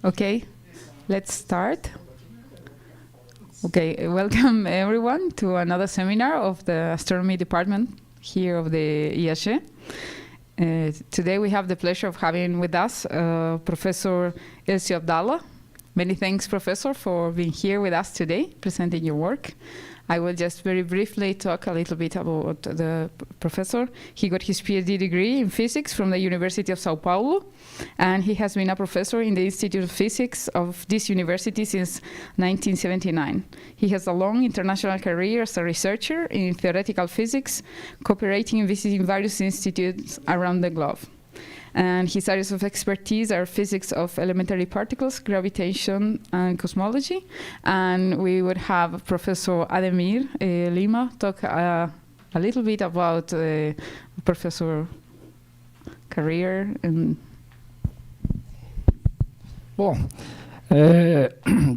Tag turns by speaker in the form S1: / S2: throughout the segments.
S1: Okay, let's start. Okay, welcome everyone to another seminar of the astronomy department here of the IAG. Today we have the pleasure of having with us Professor Elcio Abdalla. Many thanks, Professor, for being here with us today, presenting your work. I will just very briefly talk a little bit about the professor. He got his PhD degree in physics from the University of Sao Paulo, and he has been a professor in the Institute of Physics of this university since 1979. He has a long international career as a researcher in theoretical physics, cooperating and visiting various institutes around the globe. And his areas of expertise are physics of elementary particles, gravitation, and cosmology. And we would have Professor Ademir Lima talk a little bit about Professor career.
S2: Bom,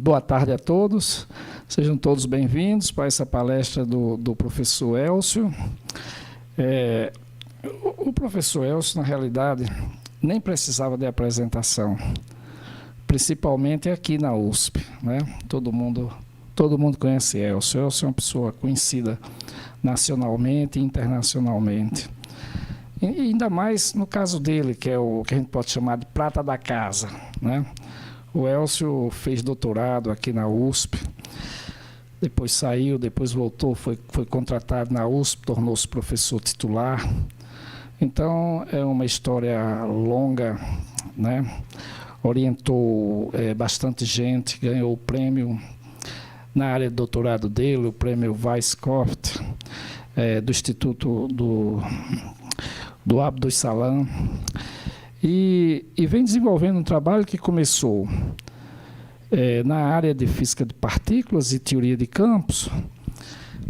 S2: boa tarde a todos. Sejam todos bem-vindos para essa palestra do professor Elcio. O professor Elcio, na realidade, nem precisava de apresentação, principalmente aqui na USP, né? Todo mundo conhece Elcio. Elcio é uma pessoa conhecida nacionalmente e internacionalmente. E ainda mais no caso dele, que é o que a gente pode chamar de prata da casa, né? O Elcio fez doutorado aqui na USP, depois saiu, depois voltou, foi contratado na USP, tornou-se professor titular. Então, é uma história longa, né? Orientou bastante gente, ganhou o prêmio na área de doutorado dele, o prêmio Weizsäcker, do Instituto do Abdus Salam, e vem desenvolvendo um trabalho que começou na área de física de partículas e teoria de campos,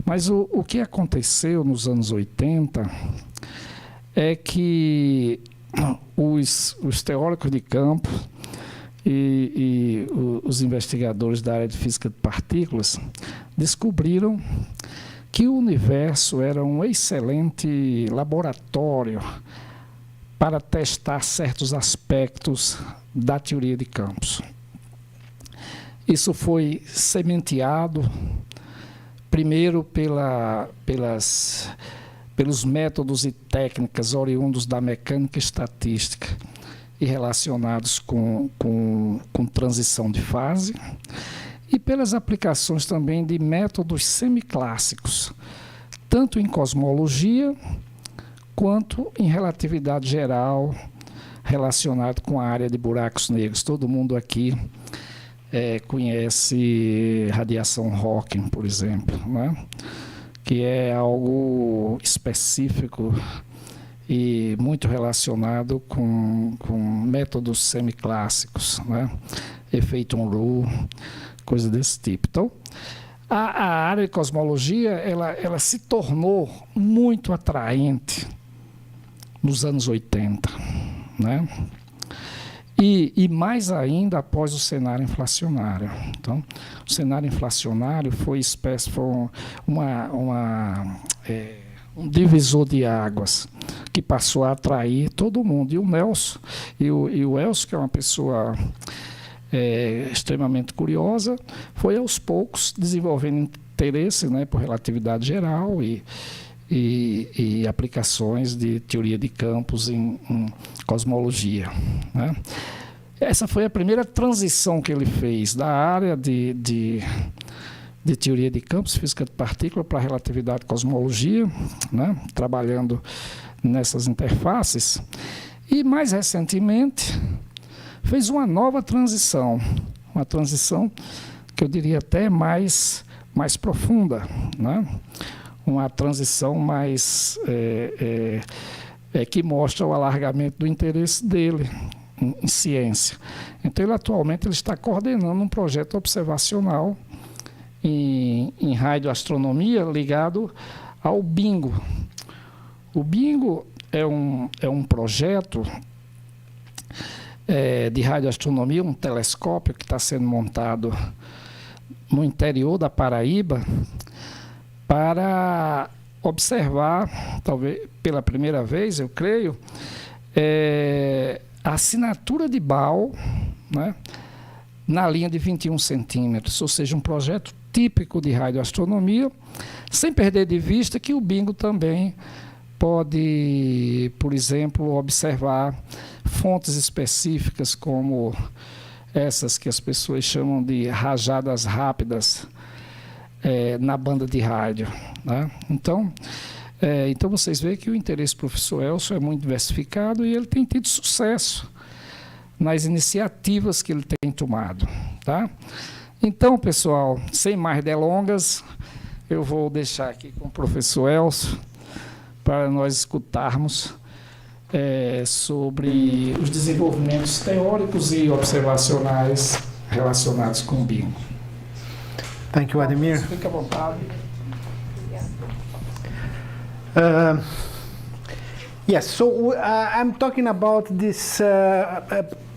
S2: mas o que aconteceu nos anos 80 é que os teóricos de campo e os investigadores da área de física de partículas descobriram que o universo era um excelente laboratório para testar certos aspectos da teoria de campos. Isso foi sementeado primeiro pelos métodos e técnicas oriundos da mecânica estatística e relacionados com transição de fase, e pelas aplicações também de métodos semiclássicos, tanto em cosmologia quanto em relatividade geral, relacionado com a área de buracos negros. Todo mundo aqui conhece radiação Hawking, por exemplo, né? Que é algo específico e muito relacionado com métodos semiclássicos, né? Efeito Unruh, coisa desse tipo. Então, a área de cosmologia ela se tornou muito atraente nos anos 80, né? E mais ainda após o cenário inflacionário. Então, o cenário inflacionário foi um divisor de águas que passou a atrair todo mundo. E o Nelson, e o Elcio, que é uma pessoa extremamente curiosa, foi aos poucos desenvolvendo interesse, né, por relatividade geral e aplicações de teoria de campos em cosmologia, né? Essa foi a primeira transição que ele fez da área de teoria de campos, física de partícula, para relatividade e cosmologia, né? Trabalhando nessas interfaces. E, mais recentemente, fez uma nova transição, uma transição que eu diria até mais profunda, né? Uma transição mais que mostra o alargamento do interesse dele em ciência. Então, atualmente ele está coordenando um projeto observacional em radioastronomia ligado ao BINGO. O BINGO é um projeto de radioastronomia, um telescópio que está sendo montado no interior da Paraíba, para observar, talvez pela primeira vez, eu creio, a assinatura de Baal, né, na linha de 21 centímetros, ou seja, um projeto típico de radioastronomia, sem perder de vista que o bingo também pode, por exemplo, observar fontes específicas como essas que as pessoas chamam de rajadas rápidas na banda de rádio, né? Então vocês veem que o interesse do professor Elcio é muito diversificado e ele tem tido sucesso nas iniciativas que ele tem tomado, tá? Então, pessoal, sem mais delongas, eu vou deixar aqui com o professor Elcio para nós escutarmos sobre os desenvolvimentos teóricos e observacionais relacionados com o bingo.
S3: Thank you, Ademir.
S2: Fique à vontade.
S3: Yes, so I'm talking about this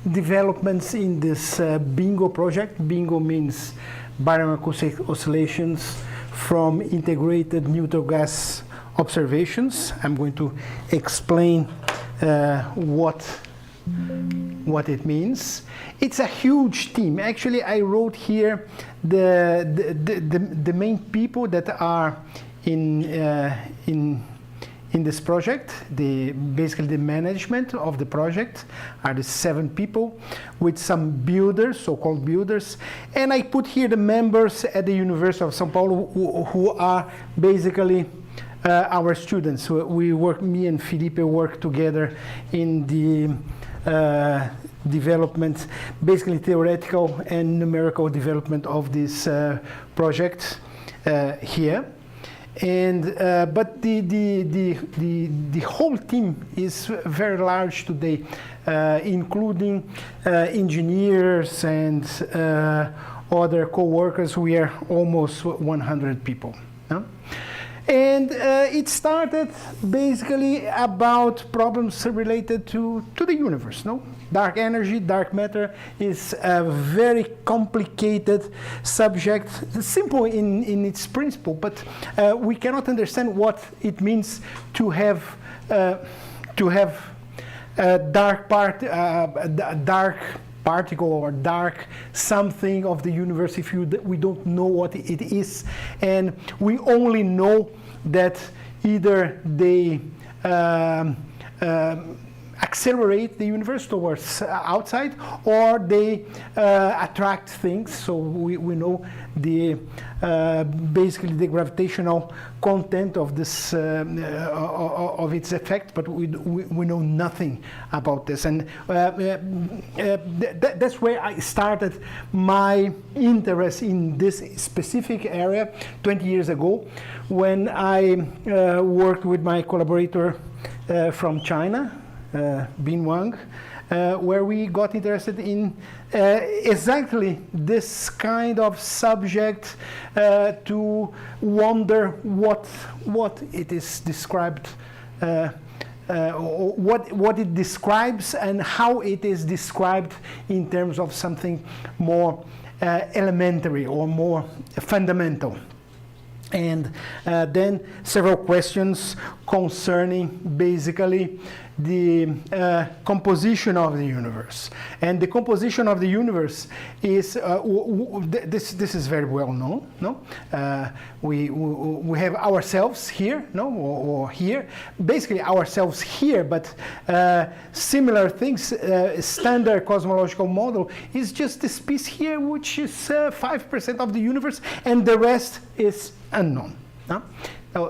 S3: developments in this BINGO project. BINGO means bioacoustic oscillations from integrated neutral gas observations. I'm going to explain what it means. It's a huge team. Actually, I wrote here the main people that are in this project. Basically the management of the project are the 7 people with some builders, so-called builders, and I put here the members at the University of São Paulo who are basically our students. We work, me and Felipe work together in the development, basically theoretical and numerical development of this project here. And but the whole team is very large today, including engineers and other co-workers. We are almost 100 people. No? And it started basically about problems related to the universe. No? Dark energy, dark matter is a very complicated subject, simple in its principle, but we cannot understand what it means to have a dark particle or dark something of the universe if we don't know what it is, and we only know that either they accelerate the universe towards outside, or they attract things. So we know the basically the gravitational content of this of its effect, but we know nothing about this, and that's where I started my interest in this specific area 20 years ago, when I worked with my collaborator from China, Bin Wang, where we got interested in exactly this kind of subject, to wonder what it is described, what it describes and how it is described in terms of something more elementary or more fundamental. And then several questions concerning basically the composition of the universe. And the composition of the universe is this is very well known. No, we have ourselves here, no, or here, basically ourselves here, but similar things. Standard cosmological model is just this piece here, which is 5% of the universe, and the rest is unknown. No?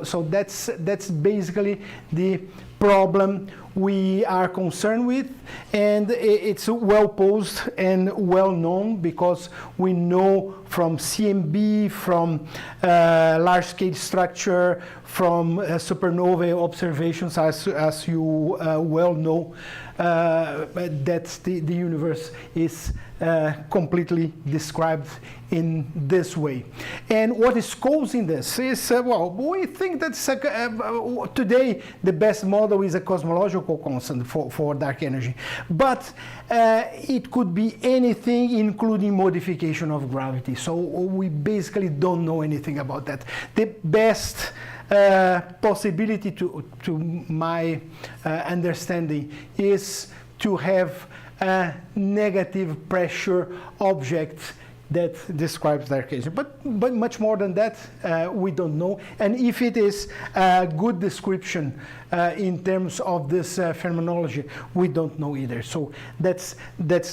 S3: So that's basically the problem we are concerned with, and it's well posed and well known because we know from CMB, from large scale structure, from supernova observations, as you well know, that the universe is completely described in this way. And what is causing this is, well, we think that today the best model is a cosmological constant for dark energy, but it could be anything, including modification of gravity. So we basically don't know anything about that. The best possibility to my understanding is to have negative pressure object that describes dark energy. But much more than that, we don't know. And if it is a good description in terms of this phenomenology, we don't know either. So that's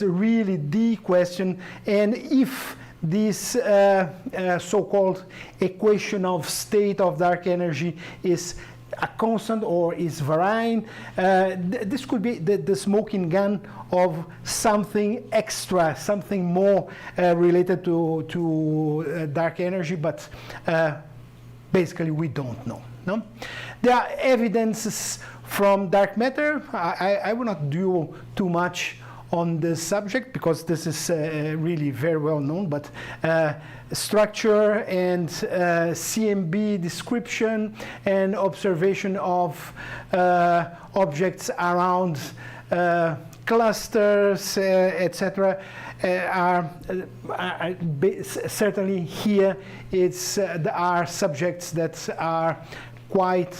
S3: really the question. And if this so-called equation of state of dark energy is a constant or is varying, this could be the smoking gun of something extra, something more related to dark energy, but basically we don't know. No? There are evidences from dark matter. I will not do too much on this subject because this is really very well known, but structure and CMB description and observation of objects around clusters, etc. are certainly here. There are subjects that are quite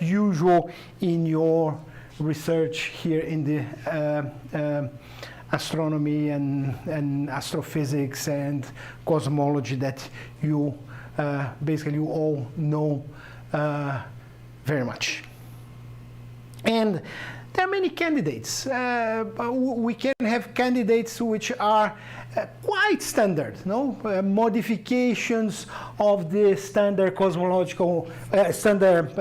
S3: usual in your research here in the astronomy and astrophysics and cosmology that you basically you all know very much. And there are many candidates. We can have candidates which are quite standard, no? Modifications of the standard cosmological, standard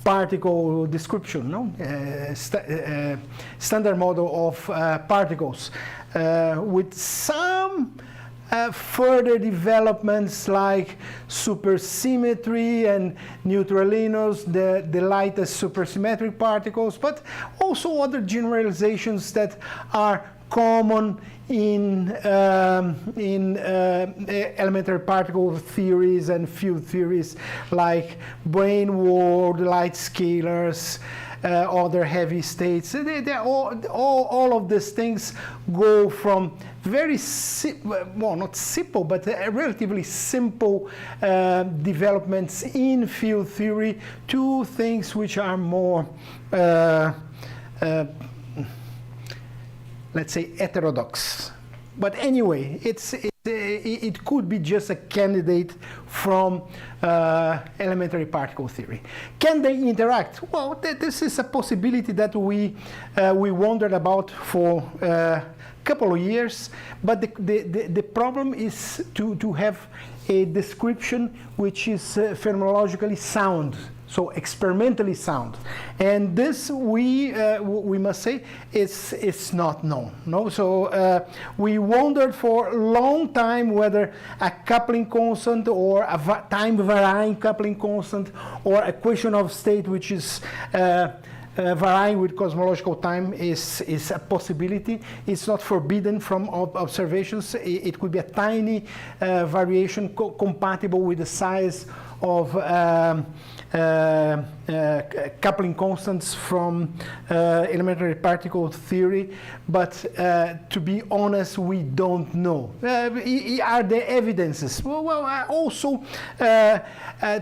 S3: particle description, no? Standard model of particles with some further developments like supersymmetry and neutralinos, the lightest supersymmetric particles, but also other generalizations that are common in elementary particle theories and field theories like brane world, light scalars, other heavy states. All of these things go from very well, not simple, but relatively simple developments in field theory to things which are more let's say heterodox. But anyway, it could be just a candidate from elementary particle theory. Can they interact? Well, this is a possibility that we wondered about for a couple of years, but the problem is to have a description which is phenomenologically sound, so experimentally sound, and this we must say it's not known. No, so we wondered for a long time whether a coupling constant or a time varying coupling constant or equation of state which is varying with cosmological time is a possibility. It's not forbidden from observations. It could be a tiny variation compatible with the size of coupling constants from elementary particle theory, but to be honest, we don't know. Are there evidences? Well, also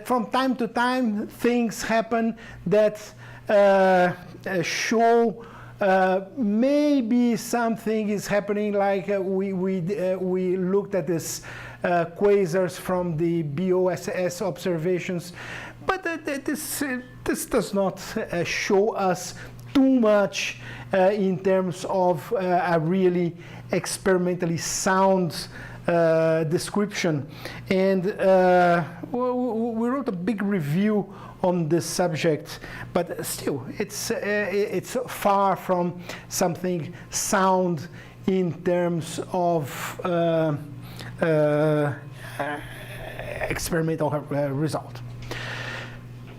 S3: from time to time things happen that show maybe something is happening, like we looked at this quasars from the BOSS observations, but this does not show us too much in terms of a really experimentally sound description. And we wrote a big review on this subject, but still it's far from something sound in terms of experimental result.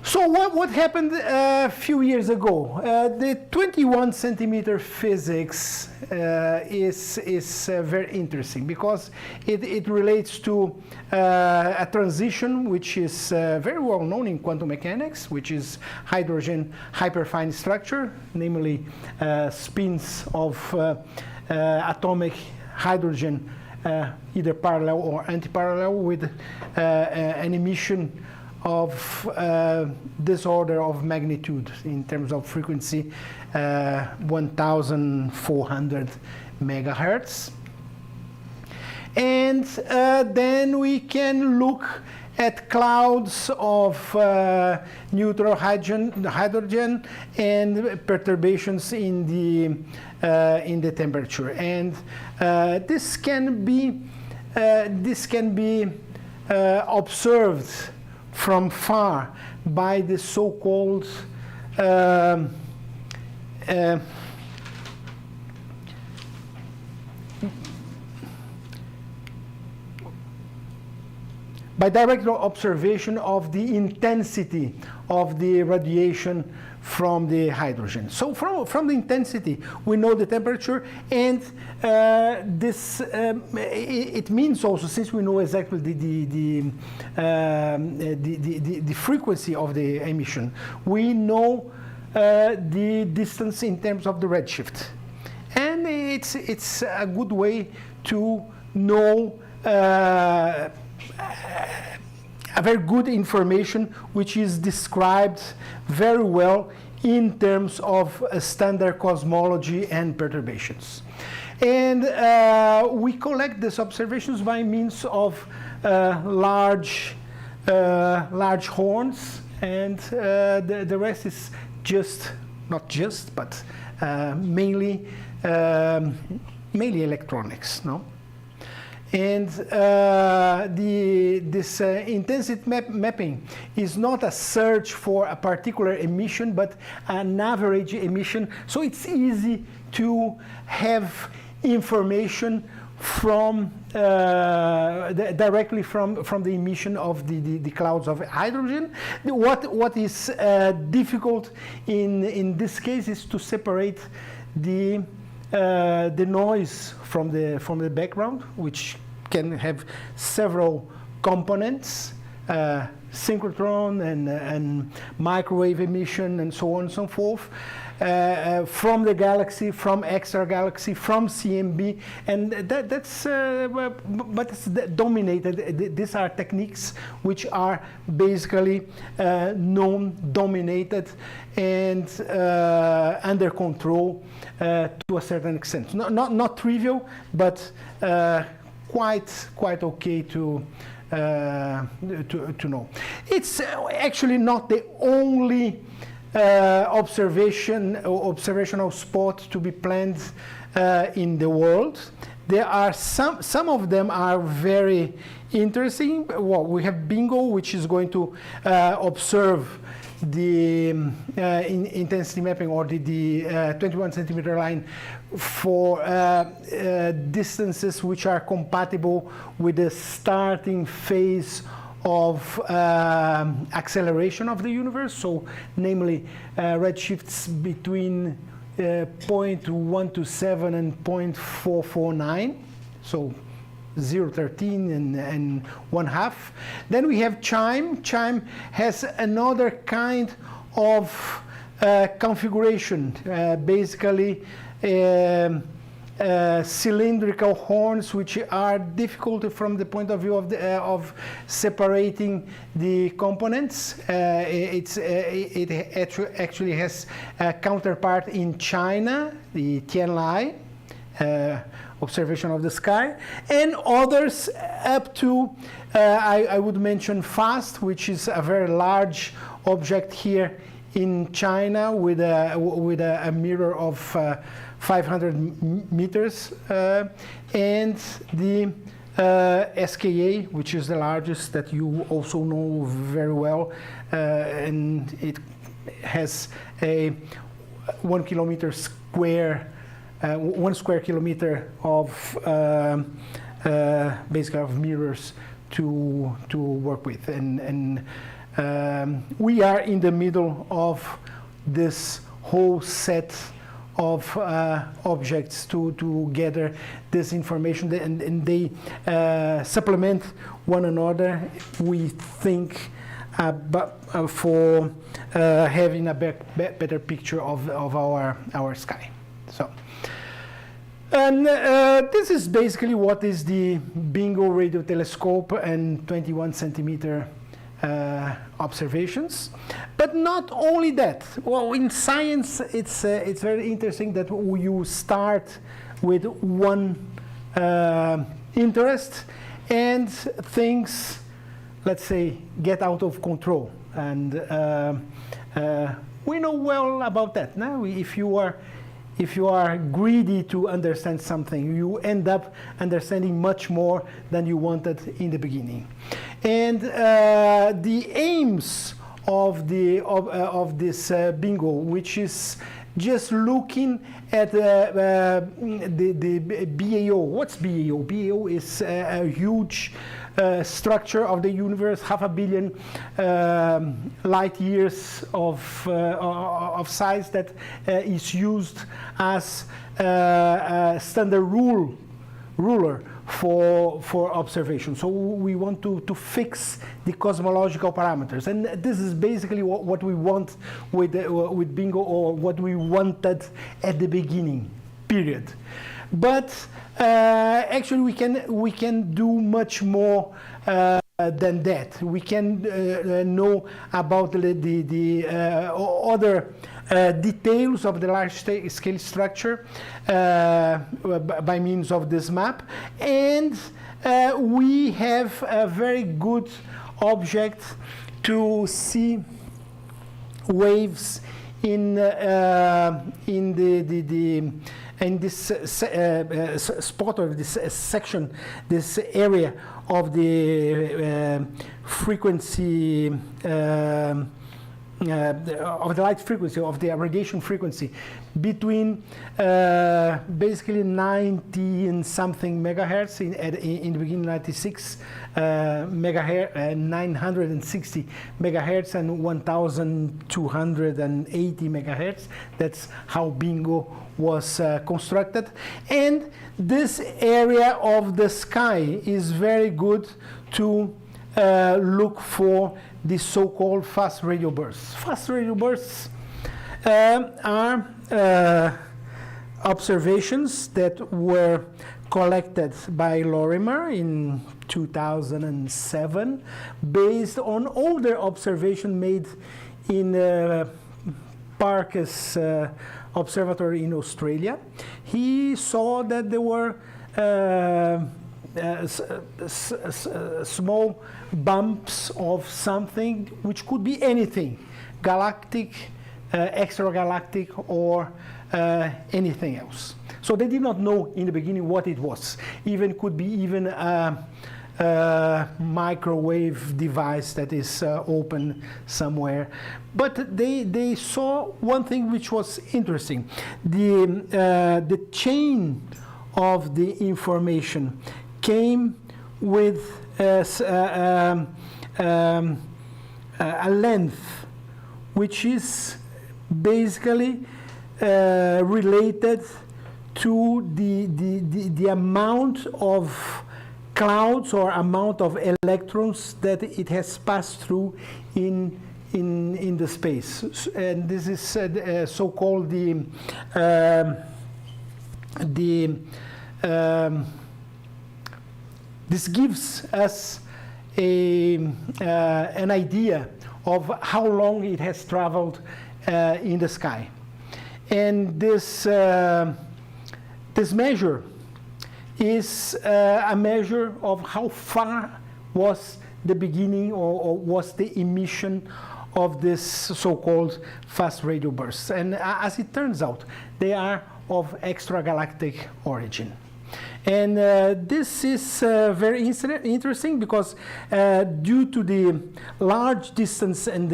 S3: So what happened a few years ago? The 21 centimeter physics is very interesting because it relates to a transition which is very well known in quantum mechanics, which is hydrogen hyperfine structure, namely spins of atomic hydrogen either parallel or antiparallel with an emission of this order of magnitude in terms of frequency, 1400 megahertz. And then we can look at clouds of neutral hydrogen and perturbations in the temperature. And this can be observed from far by the so-called by direct observation of the intensity of the radiation from the hydrogen. So from the intensity, we know the temperature, and this it means also, since we know exactly the frequency of the emission, we know the distance in terms of the redshift, and it's a good way to know a very good information which is described very well in terms of standard cosmology and perturbations. And we collect these observations by means of large horns, and the rest is just, not just, but mainly electronics, no? And this intensity mapping is not a search for a particular emission, but an average emission. So it's easy to have information from directly from the emission of the clouds of hydrogen. What is difficult in this case is to separate the noise from the background, which can have several components, synchrotron and microwave emission and so on and so forth, from the galaxy, from extra-galaxy, from CMB, and that's but it's dominated. These are techniques which are basically known, dominated, and under control to a certain extent. Not trivial, but quite okay to know. It's actually not the only observational spot to be planned in the world. There are some of them are very interesting. Well, we have Bingo, which is going to observe the intensity mapping, or the 21 centimeter line for distances which are compatible with the starting phase of acceleration of the universe, so namely redshifts between 0.127 and 0.449, so 0.13 and 1/2. Then we have CHIME. CHIME has another kind of configuration, basically cylindrical horns, which are difficult from the point of view of separating the components. It actually has a counterpart in China, the Tianlai observation of the sky, and others up to I would mention FAST, which is a very large object here in China with a mirror of 500 meters, and the SKA, which is the largest, that you also know very well, and it has a 1 kilometer square, 1 square kilometer of basically of mirrors to work with, and we are in the middle of this whole set of objects to gather this information, and they supplement one another, we think, for having a better picture of our sky. So, and this is basically what is the Bingo radio telescope and 21 centimeter observations. But not only that. Well, in science, it's very interesting that you start with one interest and things, let's say, get out of control. And we know well about that. Now, if you are greedy to understand something, you end up understanding much more than you wanted in the beginning. And the aims of this bingo, which is just looking at the BAO. What's BAO? BAO is a huge structure of the universe, 500 million light years of size, that is used as a standard ruler for observation. So we want to fix the cosmological parameters, and this is basically what we want with bingo, or what we wanted at the beginning, period. But actually we can do much more than that. We can know about the other details of the large-scale structure by means of this map, and we have a very good object to see waves in this spot, or this section, this area of the frequency, of the light frequency, of the radiation frequency, between basically 90 and something megahertz in the beginning, 96 megahertz, 960 megahertz, and 1280 megahertz. That's how bingo was constructed. And this area of the sky is very good to look for the so-called fast radio bursts. Fast radio bursts are observations that were collected by Lorimer in 2007, based on older observation made in Parkes observatory in Australia. He saw that there were small bumps of something which could be anything, galactic, extragalactic, or anything else. So they did not know in the beginning what it was. Even could be even a microwave device that is open somewhere. But they saw one thing which was interesting. The chain of the information came with a length which is basically related to the amount of clouds or amount of electrons that it has passed through in the space. And this is so-called this gives us an idea of how long it has traveled in the sky. And this measure is a measure of how far was the beginning or was the emission of this so-called fast radio bursts. And as it turns out, they are of extragalactic origin. And this is very interesting because due to the large distance and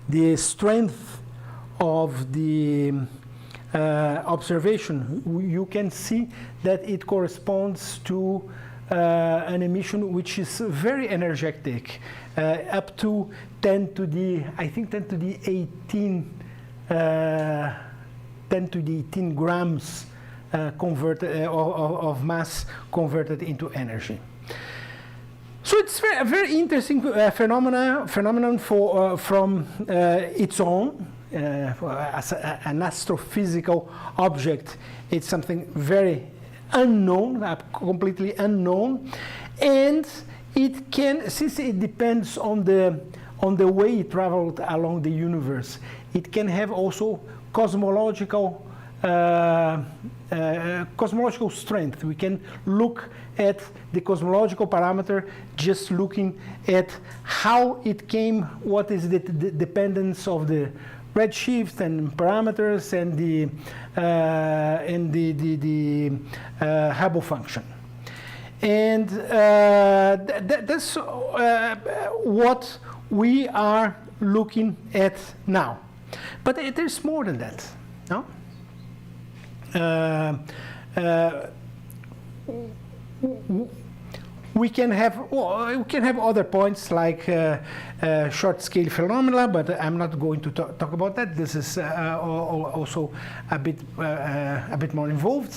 S3: the strength of the observation, you can see that it corresponds to an emission which is very energetic, up to 10 to the 18 grams converted of mass converted into energy. So it's a very interesting phenomenon from its own. As an astrophysical object, it's something very unknown, completely unknown, and it can, since it depends on the way it traveled along the universe, it can have also cosmological cosmological strength. We can look at the cosmological parameter just looking at how it came, what is the dependence of the redshift and parameters and the Hubble function. And that's what we are looking at now. But there's more than that, no? We can have other points like short scale phenomena, but I'm not going to talk about that. This is also a bit more involved.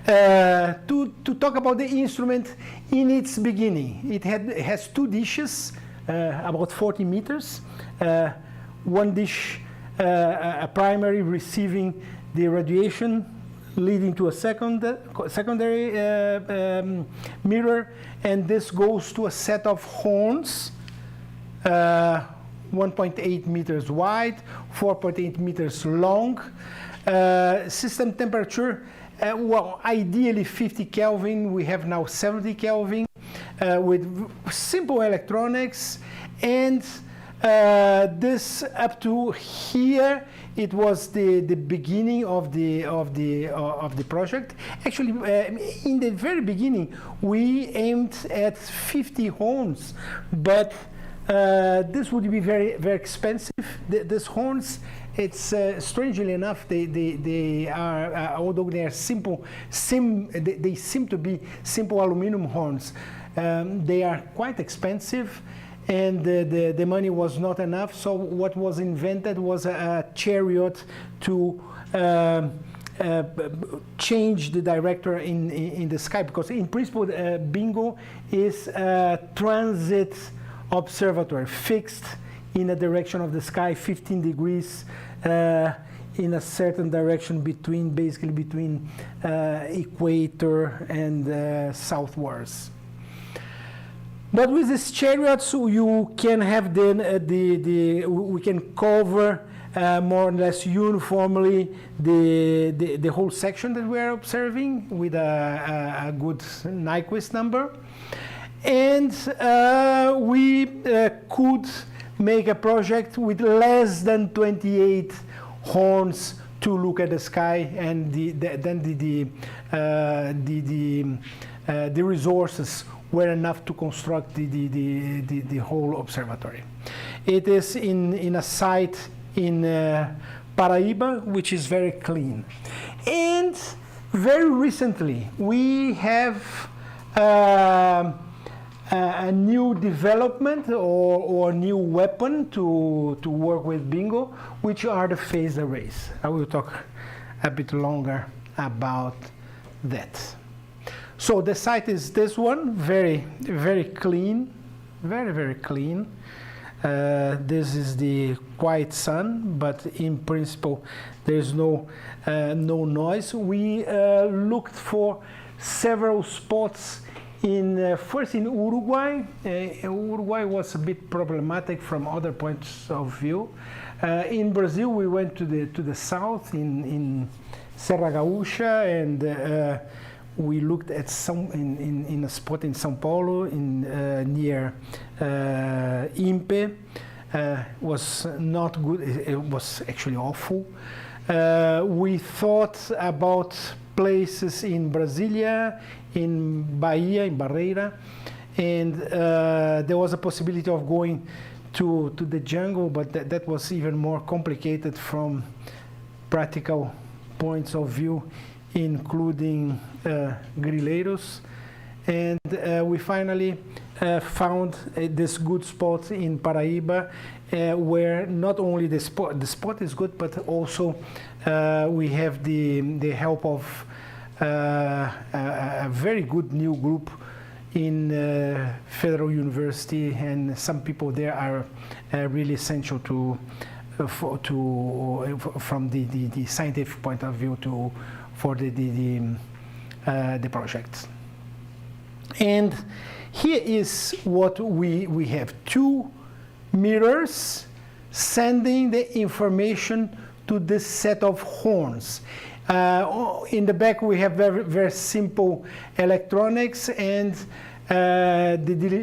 S3: To talk about the instrument in its beginning, it has two dishes, about 40 meters. One dish, a primary receiving the radiation, leading to a secondary mirror, and this goes to a set of horns, 1.8 meters wide, 4.8 meters long. System temperature, well, ideally 50 Kelvin. We have now 70 Kelvin with simple electronics, and this up to here, it was the beginning of the project. Actually, in the very beginning, we aimed at 50 horns, but this would be very, very expensive. These horns, it's strangely enough, they are although they are simple, they seem to be simple aluminum horns. They are quite expensive, and the money was not enough. So what was invented was a chariot to change the director in the sky, because in principle Bingo is a transit observatory fixed in a direction of the sky 15 degrees in a certain direction basically between equator and southwards. But with these chariots, you can have then we can cover more or less uniformly the whole section that we are observing with a good Nyquist number, and we could make a project with less than 28 horns to look at the sky, and then the resources were enough to construct the whole observatory. It is in a site in Paraíba, which is very clean. And very recently, we have a new development or new weapon to work with Bingo, which are the phased arrays. I will talk a bit longer about that. So the site is this one, very, very clean, very, very clean. This is the quiet sun, but in principle, there's no noise. We looked for several spots first in Uruguay. Uruguay was a bit problematic from other points of view. In Brazil, we went to the south in Serra Gaúcha, and we looked at in a spot in São Paulo near Impe. Was not good. It was actually awful. We thought about places in Brasilia, in Bahia, in Barreira, and there was a possibility of going to the jungle, but that was even more complicated from practical points of view, including grileiros. And we finally found this good spot in Paraíba, where not only the spot is good, but also we have the help of a very good new group in Federal University, and some people there are really essential from the scientific point of view for the project. And here is what we have: 2 mirrors sending the information to this set of horns. In the back we have very, very simple electronics, and the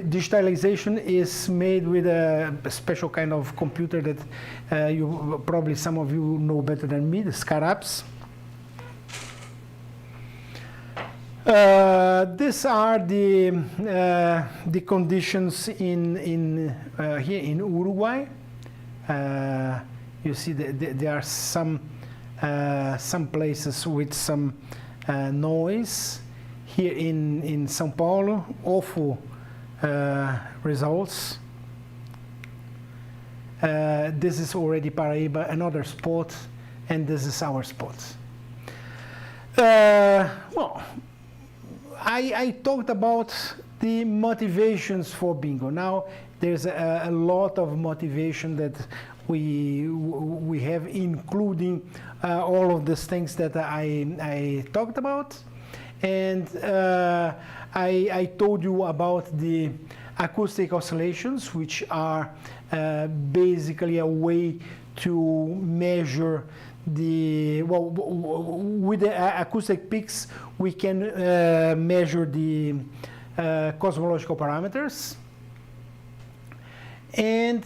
S3: digitalization is made with a special kind of computer that probably some of you know better than me, the SCARAPS. These are the conditions in here in Uruguay. You see that there are some places with some noise. Here in São Paulo, awful results. This is already Paraíba, another spot, and this is our spot. Well, I talked about the motivations for bingo. Now there's a lot of motivation that we have, including all of these things that I talked about. And I told you about the acoustic oscillations, which are basically a way to measure with the acoustic peaks, we can measure the cosmological parameters. And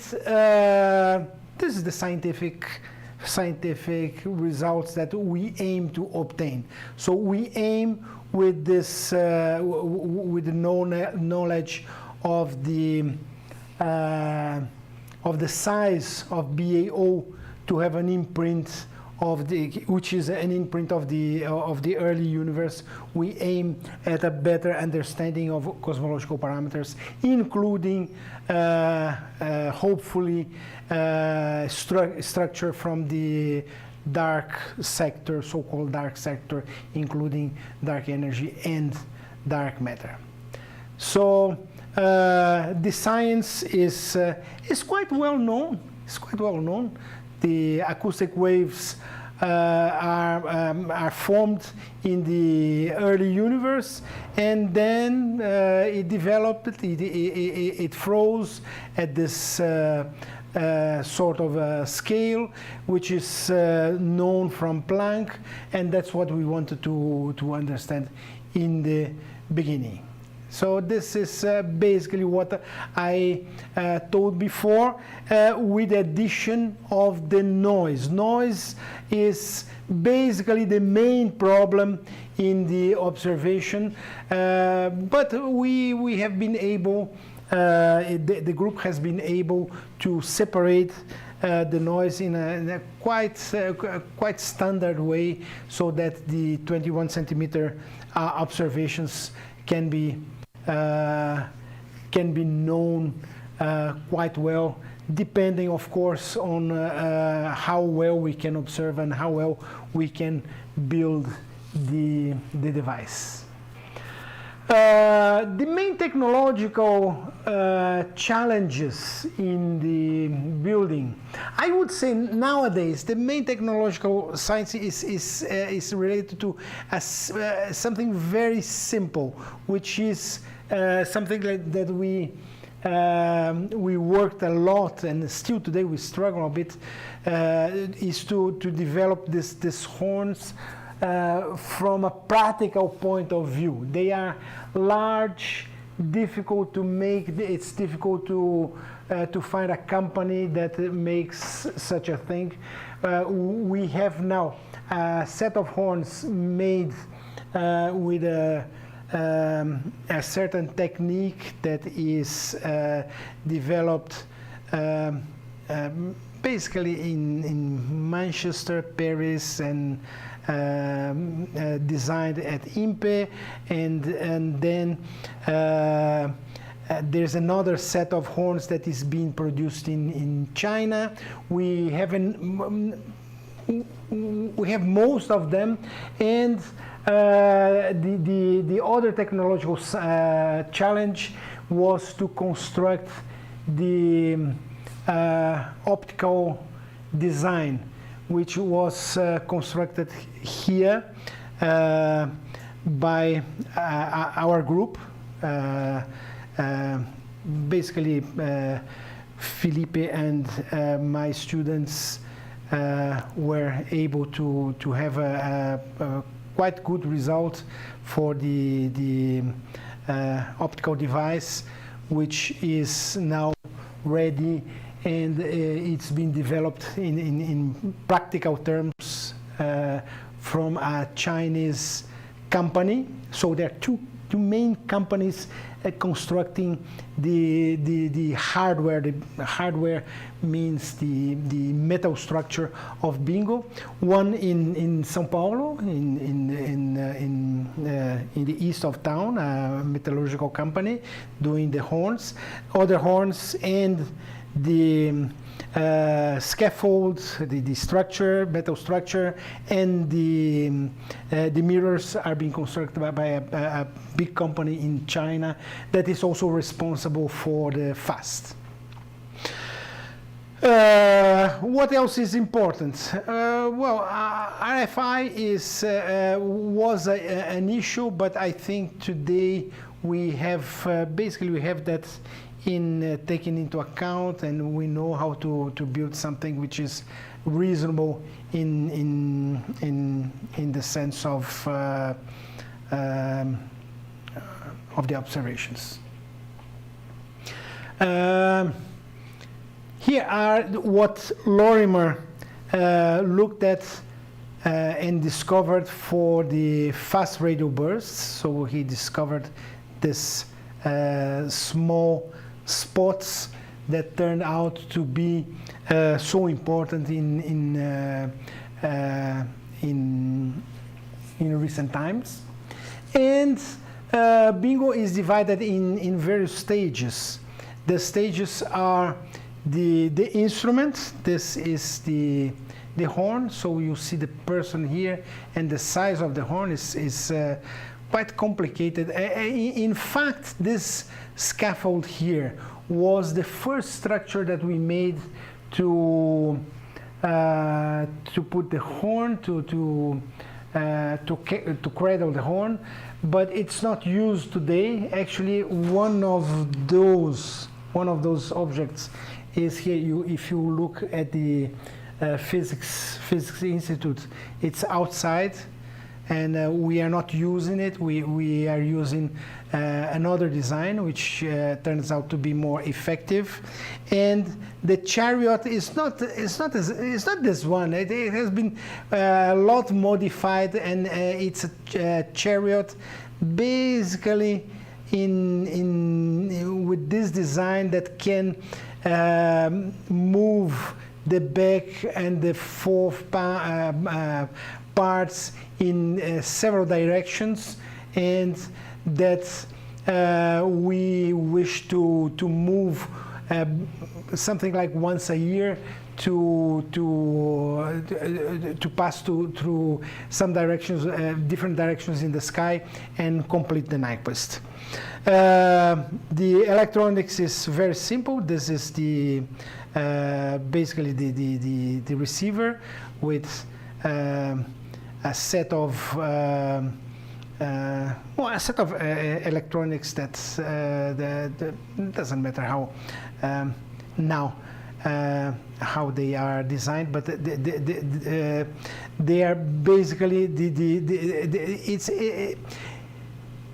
S3: this is the scientific results that we aim to obtain. So we aim with this with the knowledge of the size of BAO to have an imprint of which is an imprint of the early universe. We aim at a better understanding of cosmological parameters, including hopefully structure from the dark sector, so-called dark sector, including dark energy and dark matter. So the science is quite well known. It's quite well known. The acoustic waves are formed in the early universe, and then it developed. It froze at this sort of scale, which is known from Planck, and that's what we wanted to understand in the beginning. So this is basically what I told before, with the addition of the noise. Noise is basically the main problem in the observation, but we have been able, the group has been able to separate the noise in a quite standard way, so that the 21 centimeter observations can be known quite well, depending, of course, on how well we can observe and how well we can build the device. The main technological challenges in the building, I would say nowadays the main technological science is related to something very simple, which is something that we worked a lot, and still today we struggle a bit, is to develop these horns from a practical point of view. They are large, difficult to make. It's difficult to find a company that makes such a thing. We have now a set of horns made with a certain technique that is developed basically in Manchester, Paris, and designed at INPE, and then there's another set of horns that is being produced in China. We have most of them, and the other technological challenge was to construct the optical design, which was constructed here by our group, basically Felipe and my students were able to have a quite good result for the optical device, which is now ready, and it's been developed in practical terms from a Chinese company. So there are two main companies constructing the hardware. The hardware means the metal structure of Bingo. One in São Paulo, in the east of town, a metallurgical company doing the horns, other horns, and the scaffold, the structure, metal structure, and the mirrors are being constructed by a big company in China that is also responsible for the FAST. What else is important? RFI was an issue, but I think today we have basically we have that taken into account, and we know how to build something which is reasonable in the sense of the observations. Here are what Lorimer looked at and discovered for the fast radio bursts. So he discovered this small spots that turned out to be so important in recent times. And Bingo is divided in various stages. The stages are the instrument. This is the horn. So you see the person here, and the size of the horn is quite complicated. In fact, this scaffold here was the first structure that we made to put the horn, to cradle the horn, but it's not used today. Actually, one of those objects is here. If you look at the Physics Institute, it's outside, and we are not using it. We are using another design, which turns out to be more effective. And the chariot is not this one. It has been a lot modified, and it's a chariot basically with this design that can move the back and the fourth parts in several directions, and that we wish to move something like once a year to pass through some directions, different directions in the sky, and complete the Nyquist. The electronics is very simple. This is the basically the receiver with a set of electronics that doesn't matter how now how they are designed, but they are basically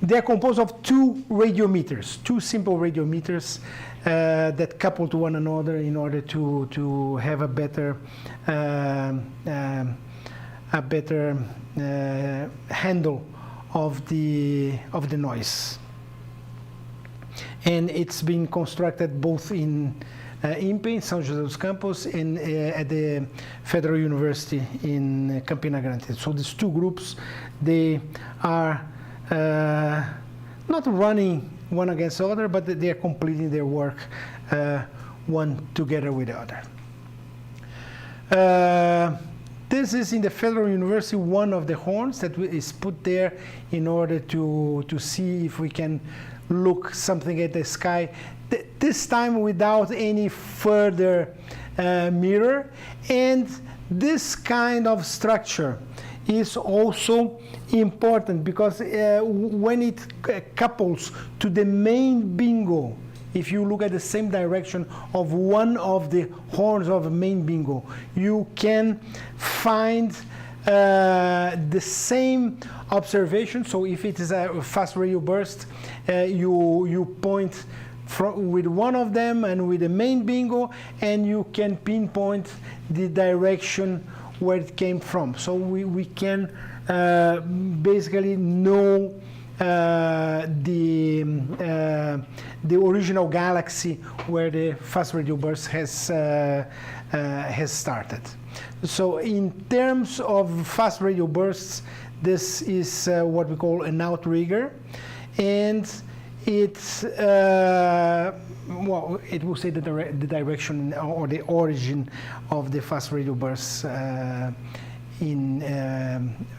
S3: they are composed of two radiometers, two simple radiometers that couple to one another in order to have a better handle of the noise. And it's been constructed both in INPE, São José dos Campos, and at the Federal University in Campina Grande. So these two groups, they are not running one against the other, but they are completing their work one together with the other. This is in the Federal University, one of the horns that is put there in order to see if we can look something at the sky, this time without any further mirror. And this kind of structure is also important because when it couples to the main bingo, if you look at the same direction of one of the horns of a main bingo, you can find the same observation. So if it is a fast radio burst, you point with one of them and with the main bingo, and you can pinpoint the direction where it came from. So we can basically know the original galaxy where the fast radio burst has started. So in terms of fast radio bursts, this is what we call an outrigger, and it's well, it will say the direction or the origin of the fast radio bursts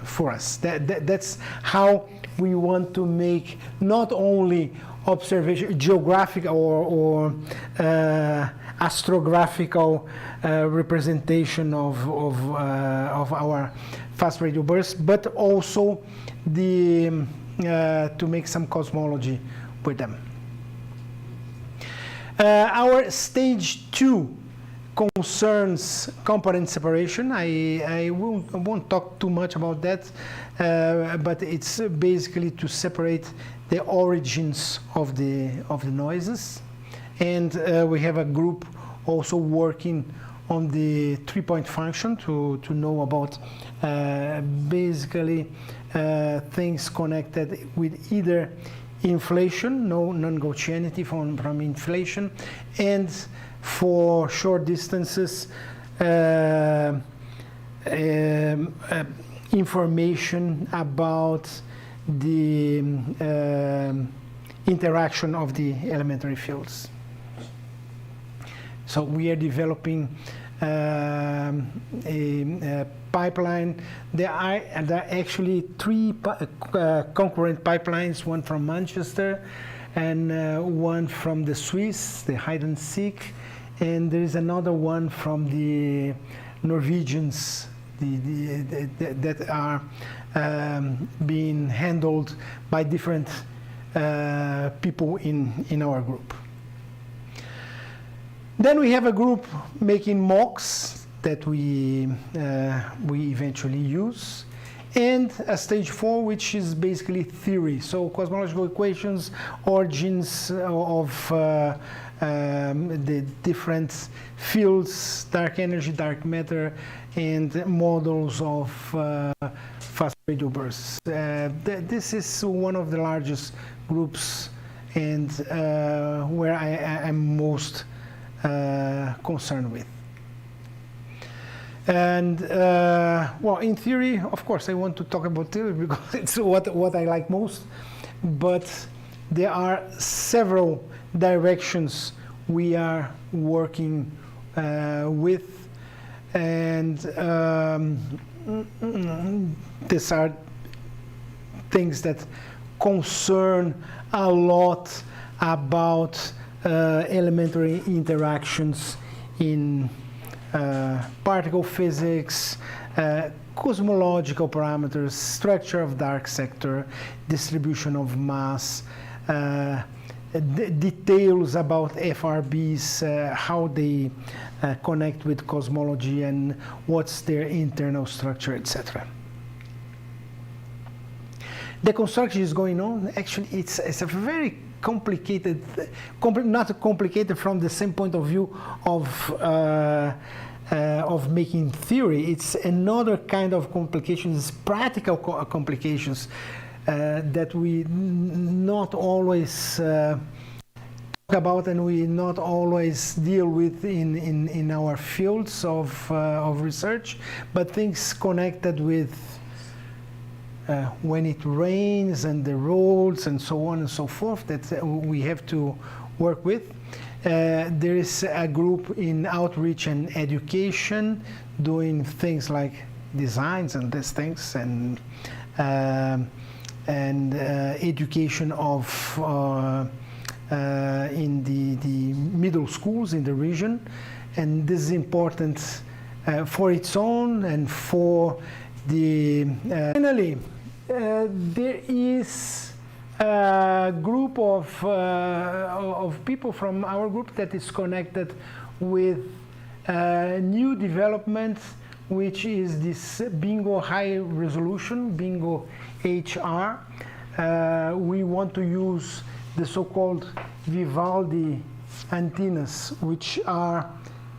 S3: for us. That's how we want to make not only observation, geographic or astrographical representation of our fast radio bursts, but also the to make some cosmology with them. Our stage 2 concerns component separation. I won't talk too much about that, but it's basically to separate the origins of the noises. And we have a group also working on the 3-point function to know about basically things connected with either inflation, no non-Gaussianity from inflation, and for short distances, information about the interaction of the elementary fields. So we are developing a pipeline. There are actually 3 concurrent pipelines, one from Manchester and one from the Swiss, the hide and seek, and there is another one from the Norwegians that are being handled by different people in our group. Then we have a group making mocks that we eventually use, and a stage 4, which is basically theory. So cosmological equations, origins of the different fields, dark energy, dark matter, and models of fast radio bursts. This is one of the largest groups, and where I'm most concerned with. And well, in theory, of course, I want to talk about theory because it's what I like most, but there are several directions we are working with, and these are things that concern a lot about elementary interactions in particle physics, cosmological parameters, structure of dark sector, distribution of mass, details about FRBs, how they connect with cosmology and what's their internal structure, etc. The construction is going on. Actually, it's a very complicated, not complicated from the same point of view of making theory. It's another kind of complications, practical complications that we not always talk about, and we not always deal with in our fields of research, but things connected with when it rains and the roads and so on and so forth that we have to work with. There is a group in outreach and education doing things like designs and these things, and education of in the middle schools in the region, and this is important for its own and for Finally, there is a group of people from our group that is connected with new development, which is this Bingo high resolution, Bingo HR. We want to use the so-called Vivaldi antennas, which are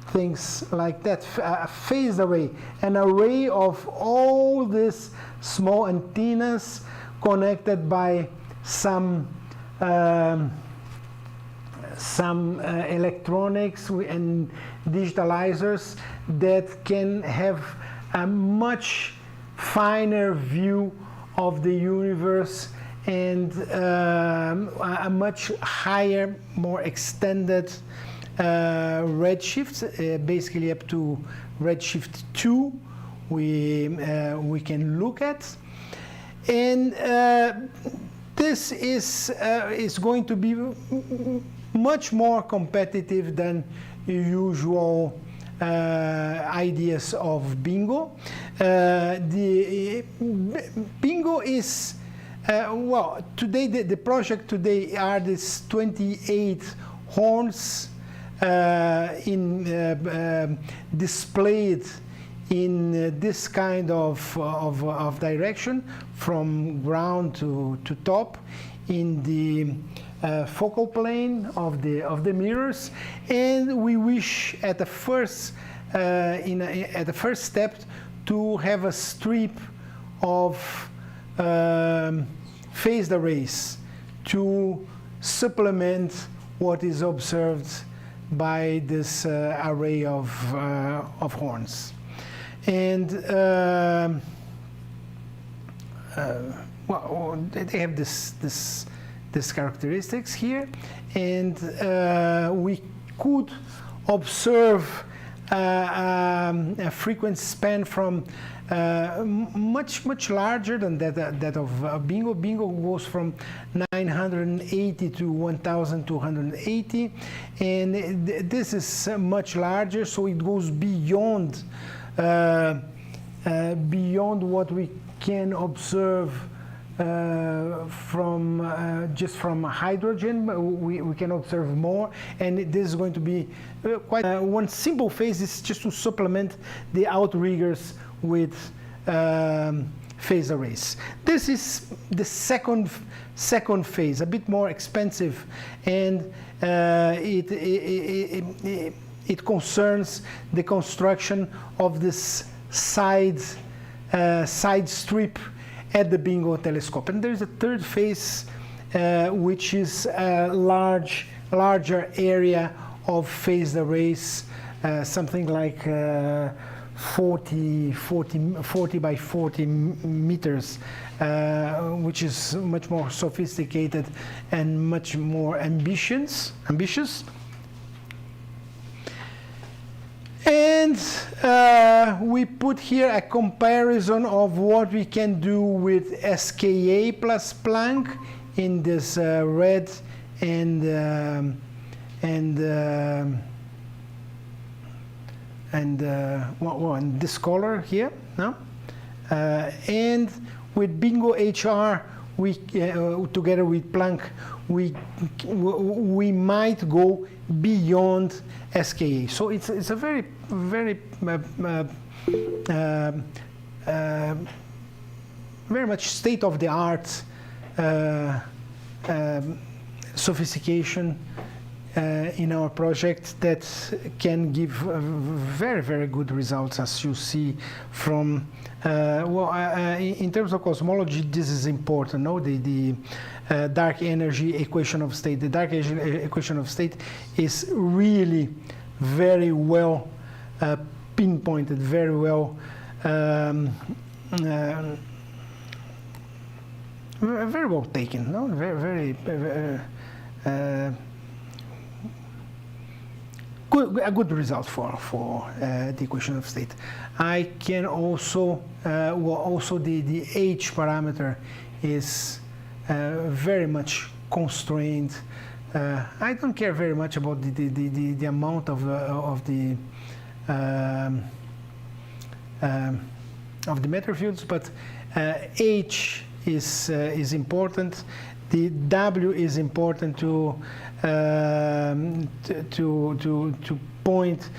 S3: things like that, a phased array, an array of all these small antennas connected by some electronics and digitalizers that can have a much finer view of the universe and a much higher, more extended redshift, basically up to redshift 2 we can look at. And this is going to be much more competitive than usual ideas of Bingo. The Bingo is well, today the project today are these 28 horns displayed in this kind of direction from ground to top in the focal plane of the mirrors, and we wish at the first at the first step to have a strip of phased arrays to supplement what is observed by this array of horns. And well, they have this characteristics here, and we could observe a frequency span from much larger than that of Bingo. Bingo goes from 980 to 1280, and this is much larger, so it goes beyond beyond what we can observe from just from hydrogen. We can observe more, and this is going to be quite one simple phase is just to supplement the outriggers with phase arrays. This is the second phase, a bit more expensive, and it concerns the construction of this side strip at the Bingo telescope. And there's a third phase, which is a larger area of phased arrays, something like 40 by 40 meters, which is much more sophisticated and much more ambitious. And we put here a comparison of what we can do with SKA plus Planck in this red and this color here, no? And with Bingo HR, we together with Planck, we might go beyond SKA. So it's a very much state-of-the-art sophistication in our project that can give very good results, as you see from in terms of cosmology. This is important. No, the dark energy equation of state. The dark energy equation of state is really very well pinpointed, very well very well taken. No, very a good result for the equation of state. I can also also the H parameter is very much constrained. I don't care very much about the amount of the matter fields, but H is important. The W is important to point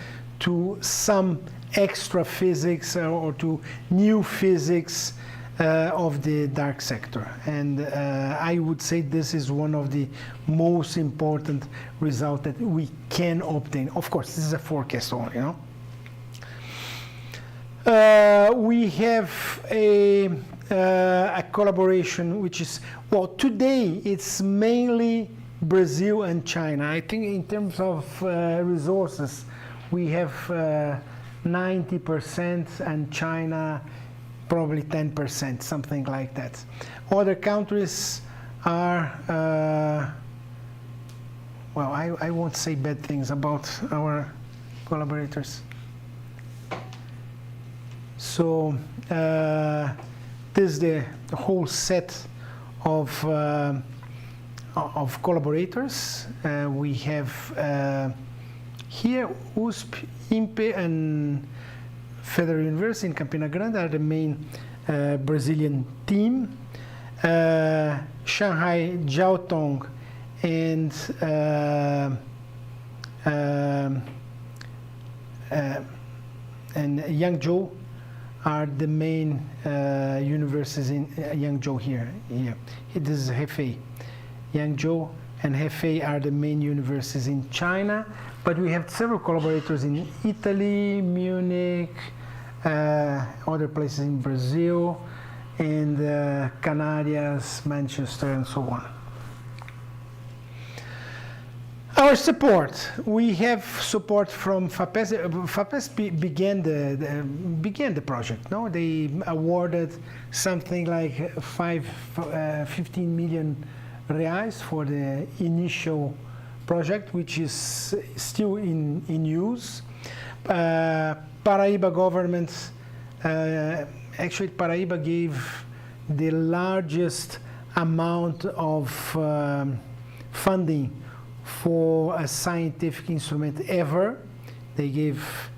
S3: to some extra physics or to new physics of the dark sector, and I would say this is one of the most important results that we can obtain. Of course, this is a forecast only, you know. We have a collaboration which is, well, today it's mainly Brazil and China. I think in terms of resources, we have 90% and China probably 10%, something like that. Other countries are, well, I won't say bad things about our collaborators. So this is the whole set of collaborators. We have here USP, INPE, and Federal University in Campina Grande are the main Brazilian team. Shanghai, Jiaotong, and Yangzhou are the main universities in Yangzhou here. This is Hefei. Yangzhou and Hefei are the main universities in China, but we have several collaborators in Italy, Munich, other places in Brazil, and Canarias, Manchester, and so on. Our support. We have support from FAPESP. FAPESP began the project. No, they awarded something like 15 million reais for the initial project, which is still in use. Paraíba government, actually Paraíba gave the largest amount of funding for a scientific instrument ever. They gave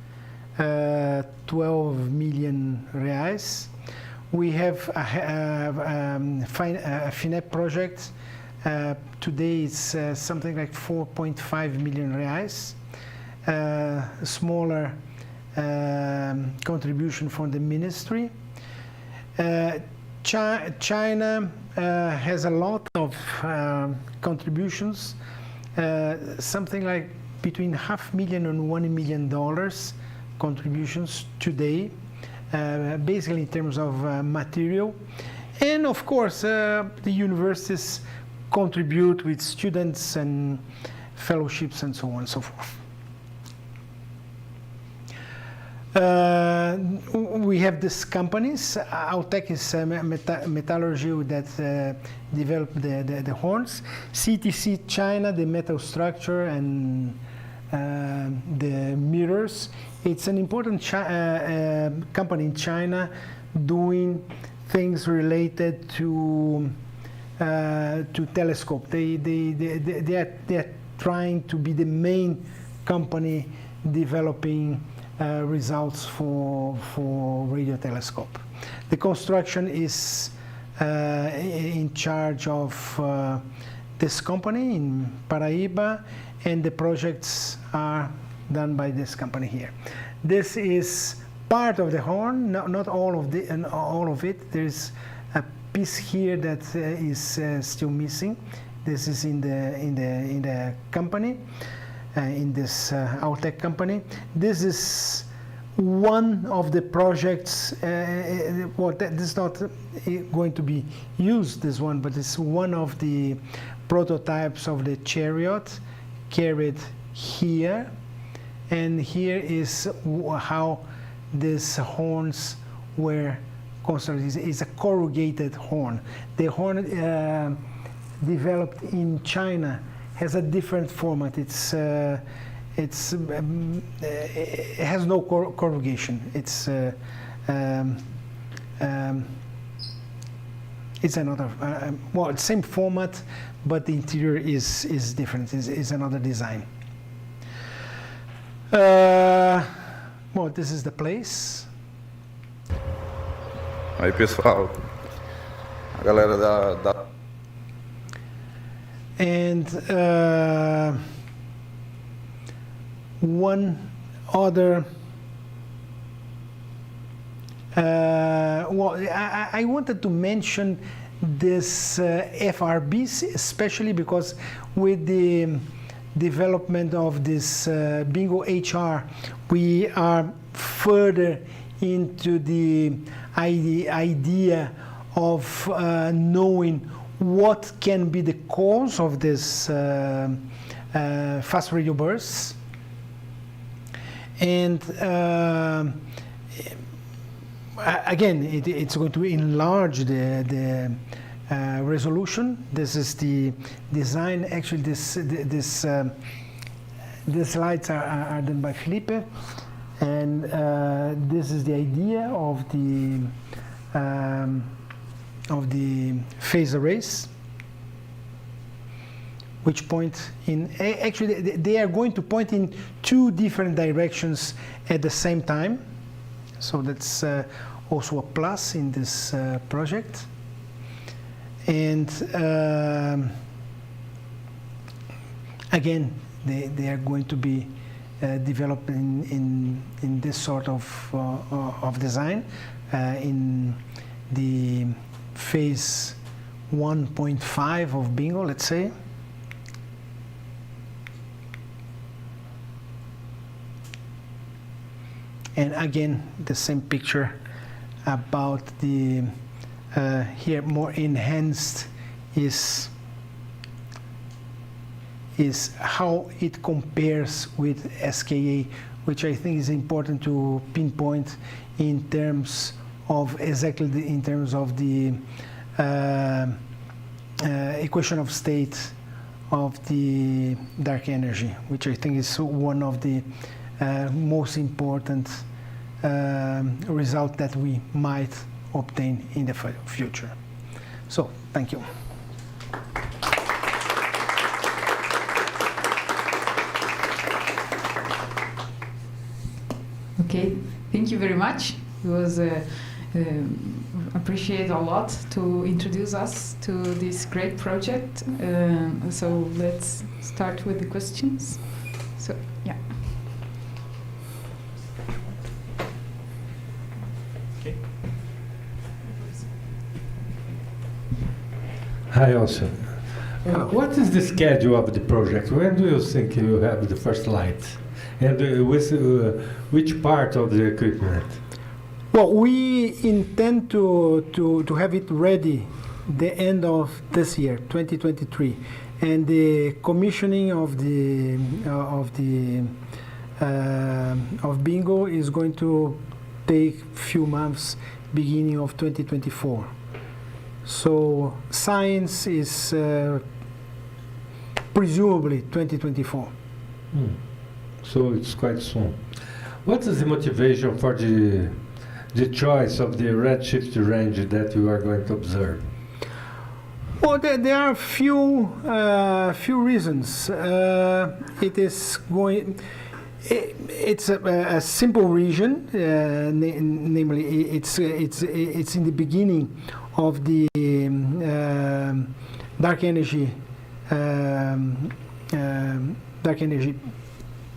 S3: 12 million reais. We have a FINEP project. Today it's something like 4.5 million reais. Smaller contribution from the ministry. China has a lot of contributions, something like between $500,000 and $1 million contributions today, basically in terms of material. And of course, the universities contribute with students and fellowships and so on and so forth. We have these companies. Altec is metallurgy that developed the horns. CTC China, the metal structure and the mirrors. It's an important company in China doing things related to telescope. They are trying to be the main company developing results for radio telescope. The construction is in charge of this company in Paraíba, and the projects are done by this company here. This is part of the horn, not all of it. There's a piece here that is still missing. This is in the company. In this Altec company. This is one of the projects, well, this is not going to be used, this one, but it's one of the prototypes of the chariot carried here. And here is how these horns were constructed. It's a corrugated horn. The horn developed in China has a different format. It has no corrugation. It's another well, same format, but the interior is different. Is another design. Well, this is the place.
S4: Aí, pessoal, a galera da
S3: And one other, well, I wanted to mention this FRBs, especially because with the development of this Bingo HR, we are further into the idea of knowing what can be the cause of this fast radio bursts. And again, it's going to enlarge the resolution. This is the design. Actually, these slides are done by Felipe, and this is the idea of the phase arrays, which point in, actually they are going to point in two different directions at the same time. So that's also a plus in this project. And again, they are going to be developed in this sort of design in the phase 1.5 of Bingo, let's say. And again, the same picture about the here more enhanced is how it compares with SKA, which I think is important to pinpoint in terms of in terms of the equation of state of the dark energy, which I think is one of the most important result that we might obtain in the future. So, thank you.
S1: Okay, thank you very much. It was appreciate a lot to introduce us to this great project. So let's start with the questions. So, yeah.
S5: Okay. Hi, Elcio. What is the schedule of the project? When do you think you will have the first lights? And with which part of the equipment?
S3: Well, we intend to have it ready the end of this year, 2023, and the commissioning of Bingo is going to take few months, beginning of 2024. So science is presumably 2024.
S5: So it's quite soon. What is the motivation for the choice of the redshift range that you are going to observe?
S3: Well, there are few reasons. It's a simple region, namely it's in the beginning of the dark energy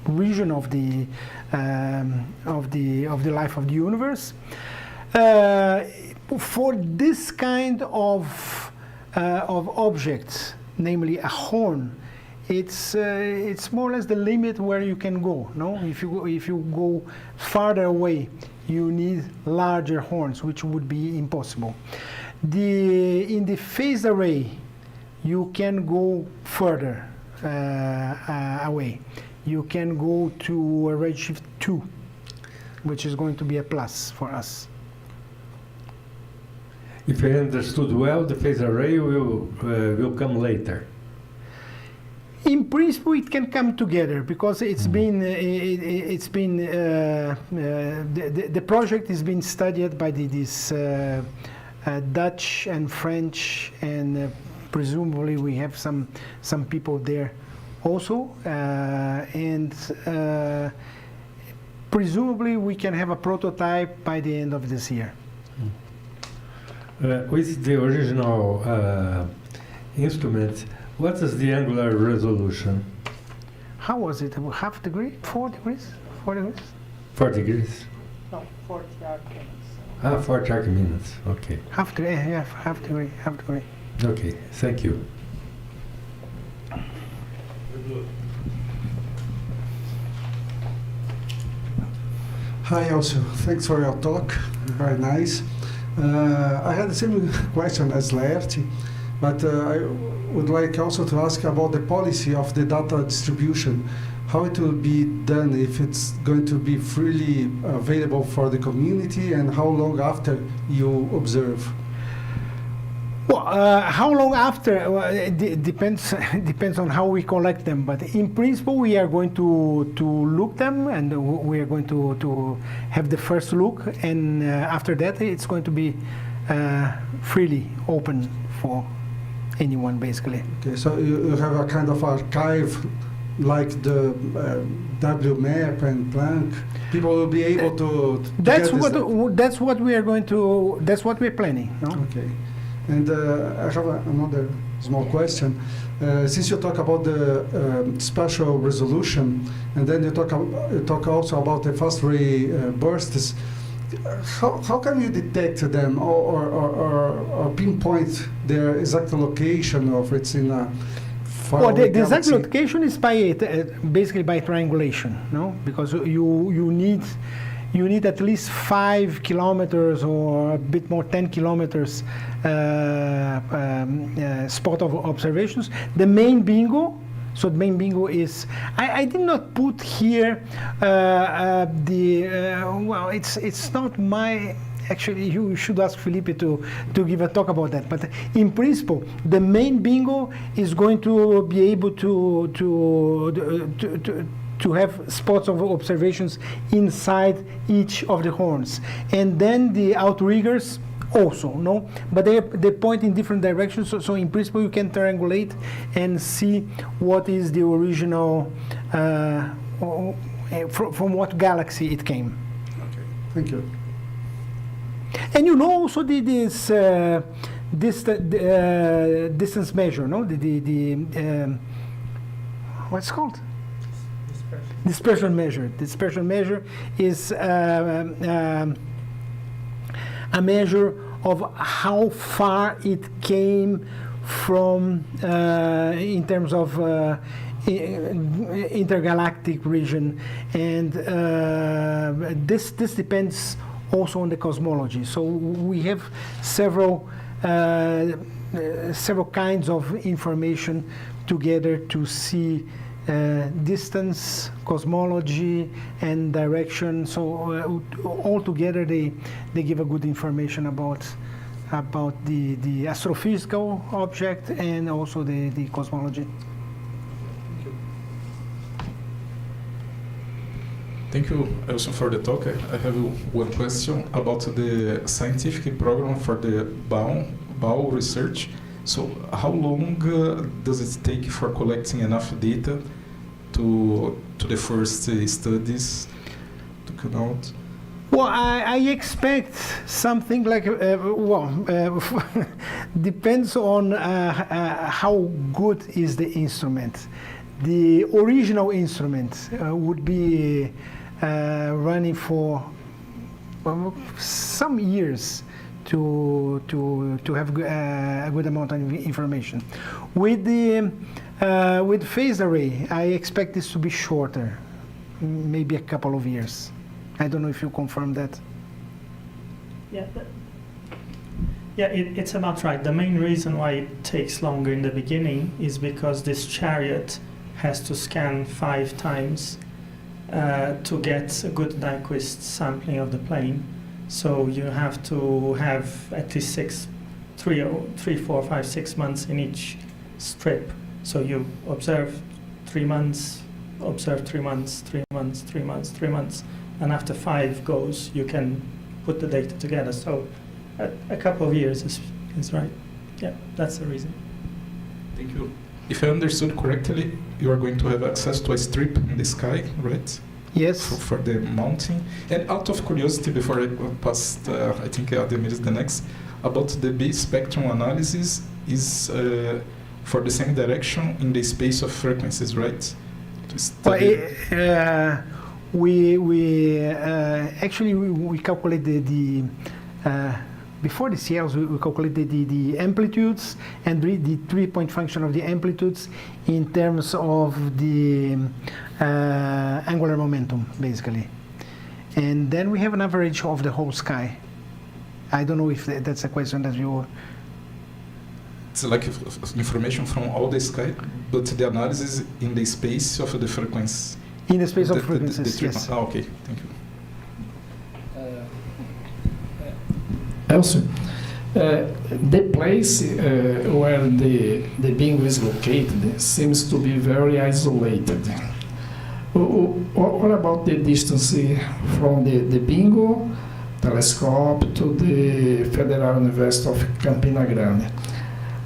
S3: region of the life of the universe. For this kind of objects, namely a horn, it's more or less the limit where you can go. No, if you go farther away, you need larger horns, which would be impossible. In the phased array, you can go further away. You can go to a redshift 2, which is going to be a plus for us.
S5: If I understood well, the phase array will come later.
S3: In principle, it can come together because the project has been studied by this Dutch and French, and presumably we have some people there also, and presumably we can have a prototype by the end of this year.
S5: with the original instrument, what is the angular resolution?
S3: How was it? Half degree? 4 degrees? 4 degrees?
S5: 4 degrees?
S3: No, 40 arc minutes.
S5: Ah, 40 arc minutes. Okay.
S3: Half degree, yeah, half degree, half degree.
S5: Okay, thank you.
S6: Hi, Elcio. Thanks for your talk. Very nice. I had the same question as Laerte, but I would like also to ask about the policy of the data distribution, how it will be done, if it's going to be freely available for the community, and how long after you observe.
S3: Well, how long after? Well, it depends on how we collect them. But in principle, we are going to look them, and we are going to have the first look, and after that, it's going to be freely open for anyone, basically.
S6: Okay, so you have a kind of archive like the WMAP and Planck. People will be able to
S3: That's
S6: get
S3: what that's what we are going to. That's what we're planning. No?
S6: Okay. And I have another small question. Since you talk about the spatial resolution, and then you talk also about the fast ray bursts, how can you detect them or pinpoint their exact location of it's in a far
S3: Well,
S6: away
S3: the exact
S6: galaxy?
S3: location is by basically by triangulation, no? Because you need at least 5 kilometers or a bit more, 10 kilometers spot of observations. The main bingo. So the main bingo is. I did not put here well, it's not my. Actually, you should ask Felipe to give a talk about that. But in principle, the main bingo is going to be able to have spots of observations inside each of the horns, and then the outriggers also, no? But they point in different directions, so in principle you can triangulate and see what is the original, from what galaxy it came.
S6: Okay, thank you.
S3: And you know also this distance measure, no? What's it called? Dispersion measure. Dispersion measure is a measure of how far it came from in terms of intergalactic region, and this depends also on the cosmology. So we have several kinds of information together to see distance, cosmology, and direction. So all together they give a good information about the astrophysical object and also the cosmology.
S7: Thank you also for the talk. I have one question about the scientific program for the BAO research. So how long does it take for collecting enough data to the first studies to come out?
S3: Well, I expect something like, depends on how good is the instrument. The original instrument would be running for some years to have a good amount of information. With phased array, I expect this to be shorter, maybe a couple of years. I don't know if you confirm that.
S8: Yeah, it's about right. The main reason why it takes longer in the beginning is because this chariot has to scan 5 times to get a good Nyquist sampling of the plane. So you have to have at least 3, 4, 5, 6 months in each strip. So you observe 3 months, observe 3 months, 3 months, 3 months, 3 months, and after 5 goes, you can put the data together. So a couple of years is right. Yeah, that's the reason.
S7: Thank you. If I understood correctly, you are going to have access to a strip in the sky, right?
S3: Yes.
S7: for the mounting. And out of curiosity, before I pass, I think Ademir is the next, about the B spectrum analysis is for the same direction in the space of frequencies, right? To study.
S3: We actually we calculated the before the CLs we calculated the amplitudes and the 3-point function of the amplitudes in terms of the angular momentum, basically, and then we have an average of the whole sky. I don't know if that's a question that you.
S7: It's like information from all the sky, but the analysis in the space of the frequency.
S3: In the space of frequencies, yes.
S7: Okay, thank you.
S2: Also, the place where the bingo is located seems to be very isolated. What about the distance from the bingo telescope to the Federal University of Campina Grande?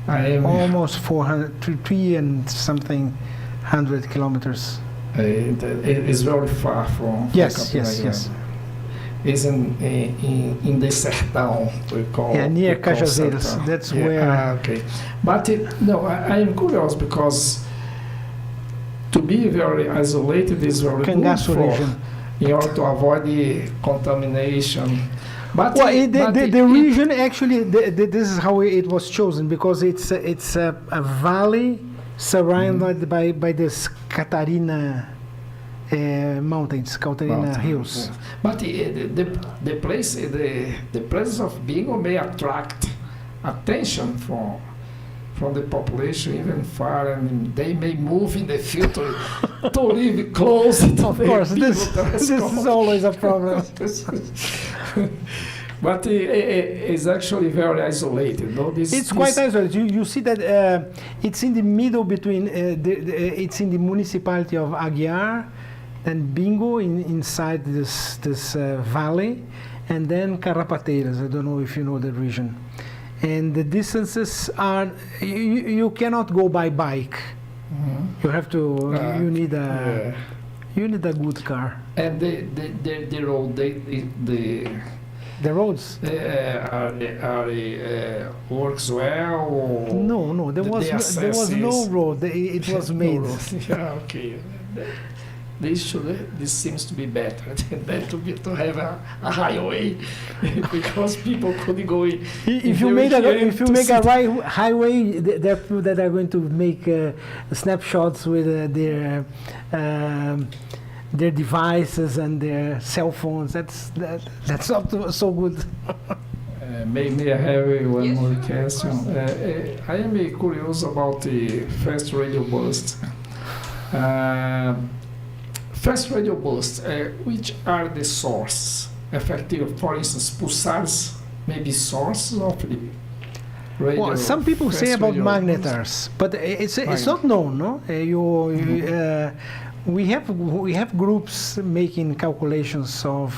S2: I am
S3: almost 3 and something 100 kilometers.
S2: It is very far from
S3: yes,
S2: Campina
S3: yes,
S2: Grande.
S3: yes.
S2: It's in the Sertão, we call.
S3: Yeah, near
S2: we call
S3: Cajazeiras.
S2: Sertão.
S3: That's
S2: Yeah,
S3: where.
S2: okay, but no, I am curious because to be very isolated is very
S3: Cangaço
S2: good
S3: region.
S2: in order to avoid the contamination. But
S3: Well, the region actually, this is how it was chosen, because it's a valley surrounded by this Catarina mountains, Catarina hills.
S2: Yeah. But the place, the presence of bingo may attract attention from the population even far, and they may move in the future to live close to
S3: Of course, this is always a problem.
S2: But it's actually very isolated. No?
S3: It's quite isolated. You see that it's in the middle between, it's in the municipality of Aguiar and Bingo inside this valley, and then Carrapateiras. I don't know if you know the region. And the distances are, you cannot go by bike.
S2: Mm-hmm.
S3: You have to, you need a good car.
S2: And the road,
S3: the roads
S2: works well. Or
S3: no, there was no road. It was made.
S2: No yeah, okay. This seems to be better than to have a highway because people could go in.
S3: If you make a highway, there are people that are going to make snapshots with their devices and their cell phones. That's not so good.
S2: May I have one more question? I am curious about the fast radio burst. Fast radio bursts, which are the sources? Effective, for instance, pulsars may be sources of the radio.
S3: Well, some people say about magnetars, but it's not known. No, we have groups making calculations of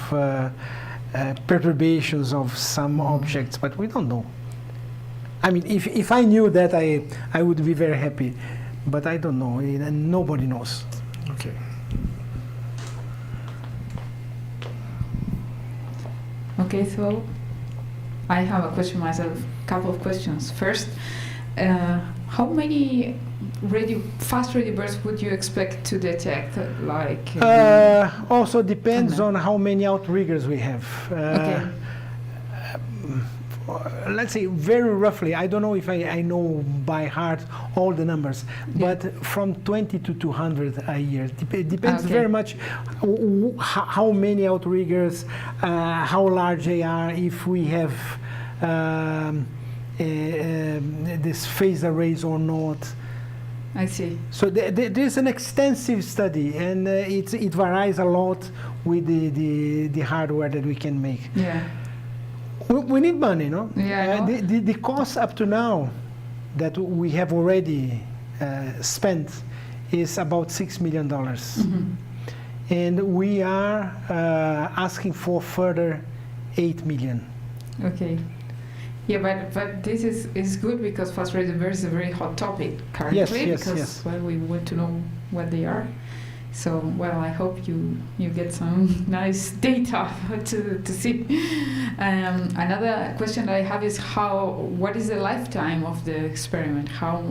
S3: perturbations of some objects, but we don't know. I mean, if I knew that, I would be very happy, but I don't know, and nobody knows.
S2: Okay.
S1: Okay, so I have a question myself, couple of questions. First, how many fast radio bursts would you expect to detect? Like
S3: also depends on how many outriggers we have.
S1: Okay.
S3: Let's say very roughly, I don't know if I know by heart all the numbers, but from 20 to 200 a year. It depends very much how many outriggers, how large they are, if we have this phase arrays or not.
S1: I see.
S3: So there's an extensive study, and it varies a lot with the hardware that we can make.
S1: Yeah.
S3: We need money, no?
S1: Yeah.
S3: The cost up to now that we have already spent is about $6 million.
S1: Mm-hmm.
S3: And we are asking for further 8 million.
S1: Okay. Yeah, but this is good because fast radio bursts is a very hot topic currently,
S3: yes,
S1: because well, we want to know what they are. So, well, I hope you get some nice data to see. Another question I have is what is the lifetime of the experiment? How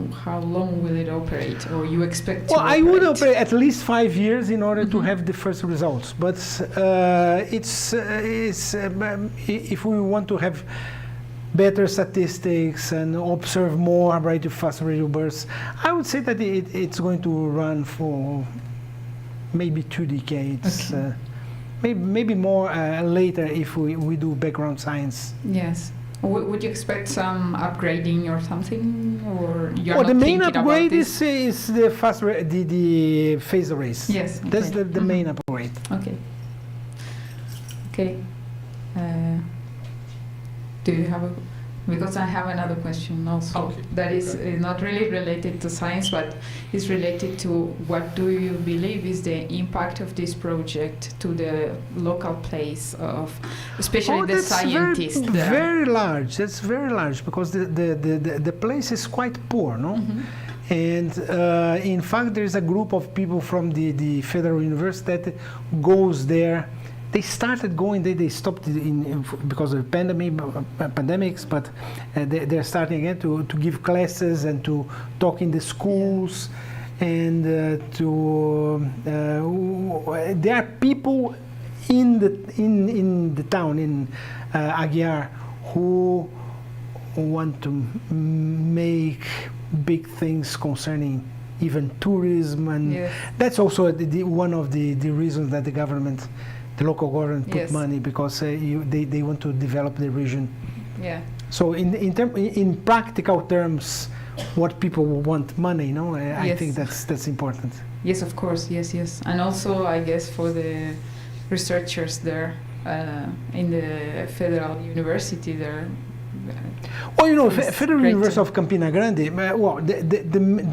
S1: long will it operate, or you expect to
S3: Well,
S1: operate?
S3: I would operate at least 5 years in order to
S1: Mhm.
S3: have the first results. But if we want to have better statistics and observe more fast radio bursts, I would say that it's going to run for maybe 2 decades,
S1: Okay.
S3: maybe more later if we do background science.
S1: Yes. Would you expect some upgrading or something, or you're
S3: Well,
S1: not
S3: the main
S1: thinking about
S3: upgrade
S1: this?
S3: is the the phase arrays.
S1: Yes.
S3: That's
S1: okay.
S3: the
S1: Mhm.
S3: main upgrade.
S1: Okay. Okay. Do you have a? Because I have another question also.
S7: Okay.
S1: That is not really related to science, but is related to what do you believe is the impact of this project to the local place of, especially the
S3: that's
S1: scientists
S3: very,
S1: there?
S3: very large. That's very large because the place is quite poor, no?
S1: Mhm.
S3: And in fact, there is a group of people from the Federal University that goes there. They started going. They stopped because of pandemics, but they're starting again to give classes and to talk in the schools, and there are people in the town in Aguiar who want to make big things concerning even tourism, and
S1: Yes.
S3: that's also one of the reasons that the local government put
S1: Yes.
S3: money, because they want to develop the region.
S1: Yeah.
S3: So in practical terms, what people want money, I
S1: Yes.
S3: think that's important.
S1: Yes, of course. Yes, yes. And also, I guess, for the researchers there in the Federal University there.
S3: Well,
S1: It's
S3: Federal
S1: great
S3: University
S1: to-
S3: of Campina Grande, well,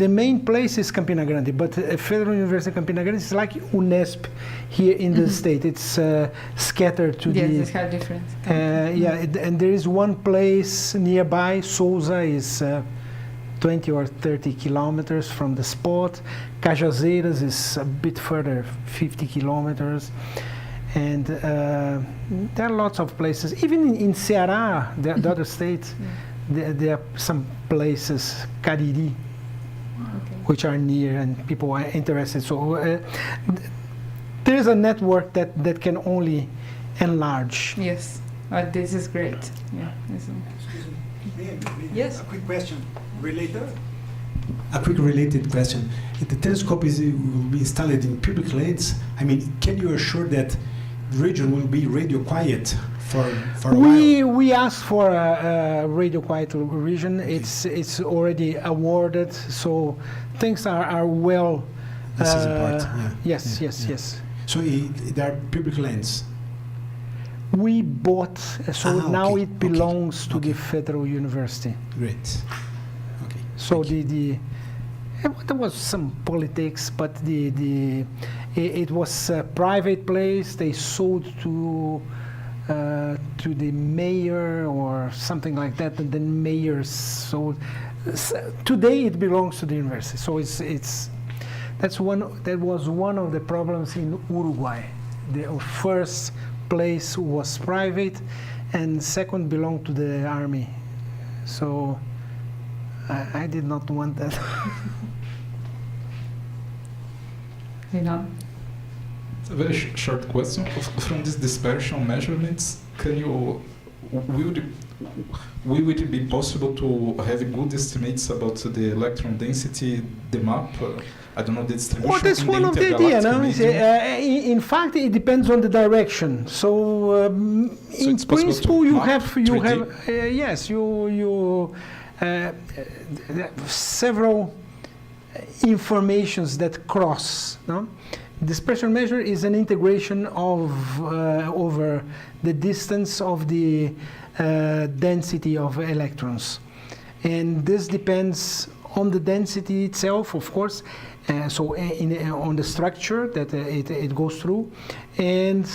S3: the main place is Campina Grande, but Federal University of Campina Grande is like UNESP here in the
S1: Mhm.
S3: state. It's scattered to
S1: Yes,
S3: the...
S1: it's had different.
S3: and there is one place nearby. Souza is 20 or 30 kilometers from the spot. Cajazeiras is a bit further, 50 kilometers. And there are lots of places. Even in Ceará, the other states, there are some places, Cariri,
S1: Okay.
S3: which are near and people are interested. So there is a network that can only enlarge.
S1: Yes, this is great. Yeah. Yes.
S9: A quick question related. A quick related question. If the telescope will be installed in public lands, I mean, can you assure that the region will be radio quiet for a while?
S3: We asked for a radio quiet region.
S9: Okay.
S3: It's already awarded, so things are well.
S9: This is important. Yeah.
S3: Yes,
S9: Yeah,
S3: yes,
S9: yeah.
S3: yes.
S9: So there are public lands.
S3: We bought, so now
S9: okay,
S3: it belongs to
S9: okay.
S3: the Federal University.
S9: Great. Okay.
S3: So
S9: Thank you.
S3: there was some politics, but it was a private place. They sold to the mayor or something like that, and then mayor sold. Today it belongs to the university. So that was one of the problems in Uruguay. The first place was private, and second belonged to the army. So I did not want that.
S1: You know.
S7: A very short question. From these dispersion measurements, will it be possible to have good estimates about the electron density, the map? I don't know, the distribution.
S3: Well, that's
S7: in
S3: one
S7: the
S3: of the ideas.
S7: intergalactic medium?
S3: In fact, it depends on the direction. So, in
S7: it's possible
S3: principle,
S7: to
S3: you
S7: map
S3: have
S7: 3D?
S3: yes, there are several informations that cross. No? Dispersion measure is an integration of over the distance of the density of electrons, and this depends on the density itself, of course. So on the structure that it goes through, and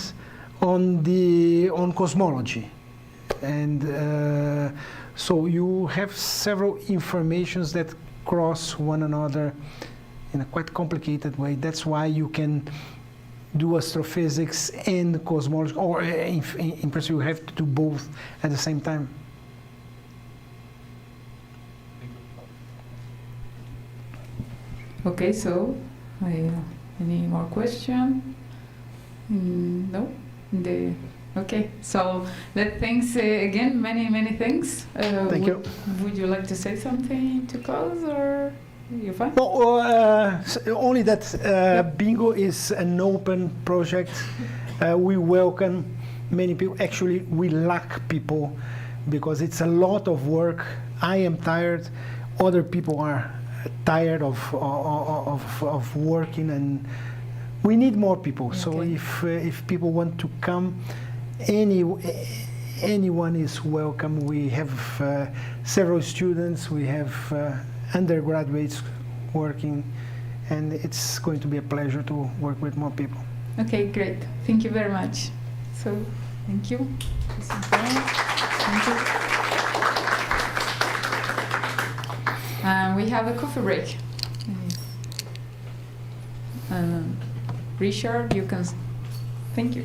S3: on cosmology, and so you have several informations that cross one another in a quite complicated way. That's why you can do astrophysics and cosmology, or in principle you have to do both at the same time.
S1: Okay, so any more question? No? Okay, so thanks again, many thanks.
S3: Thank you.
S1: Would you like to say something to close, or you're fine?
S3: No, only that Bingo is an open project. We welcome many people. Actually, we lack people because it's a lot of work. I am tired. Other people are tired of working, and we need more people. Okay. So if people want to come, anyone is welcome. We have several students. We have undergraduates working, and it's going to be a pleasure to work with more people.
S1: Okay, great. Thank you very much. So, thank you. Thank you. We have a coffee break. Richard, you can. Thank you.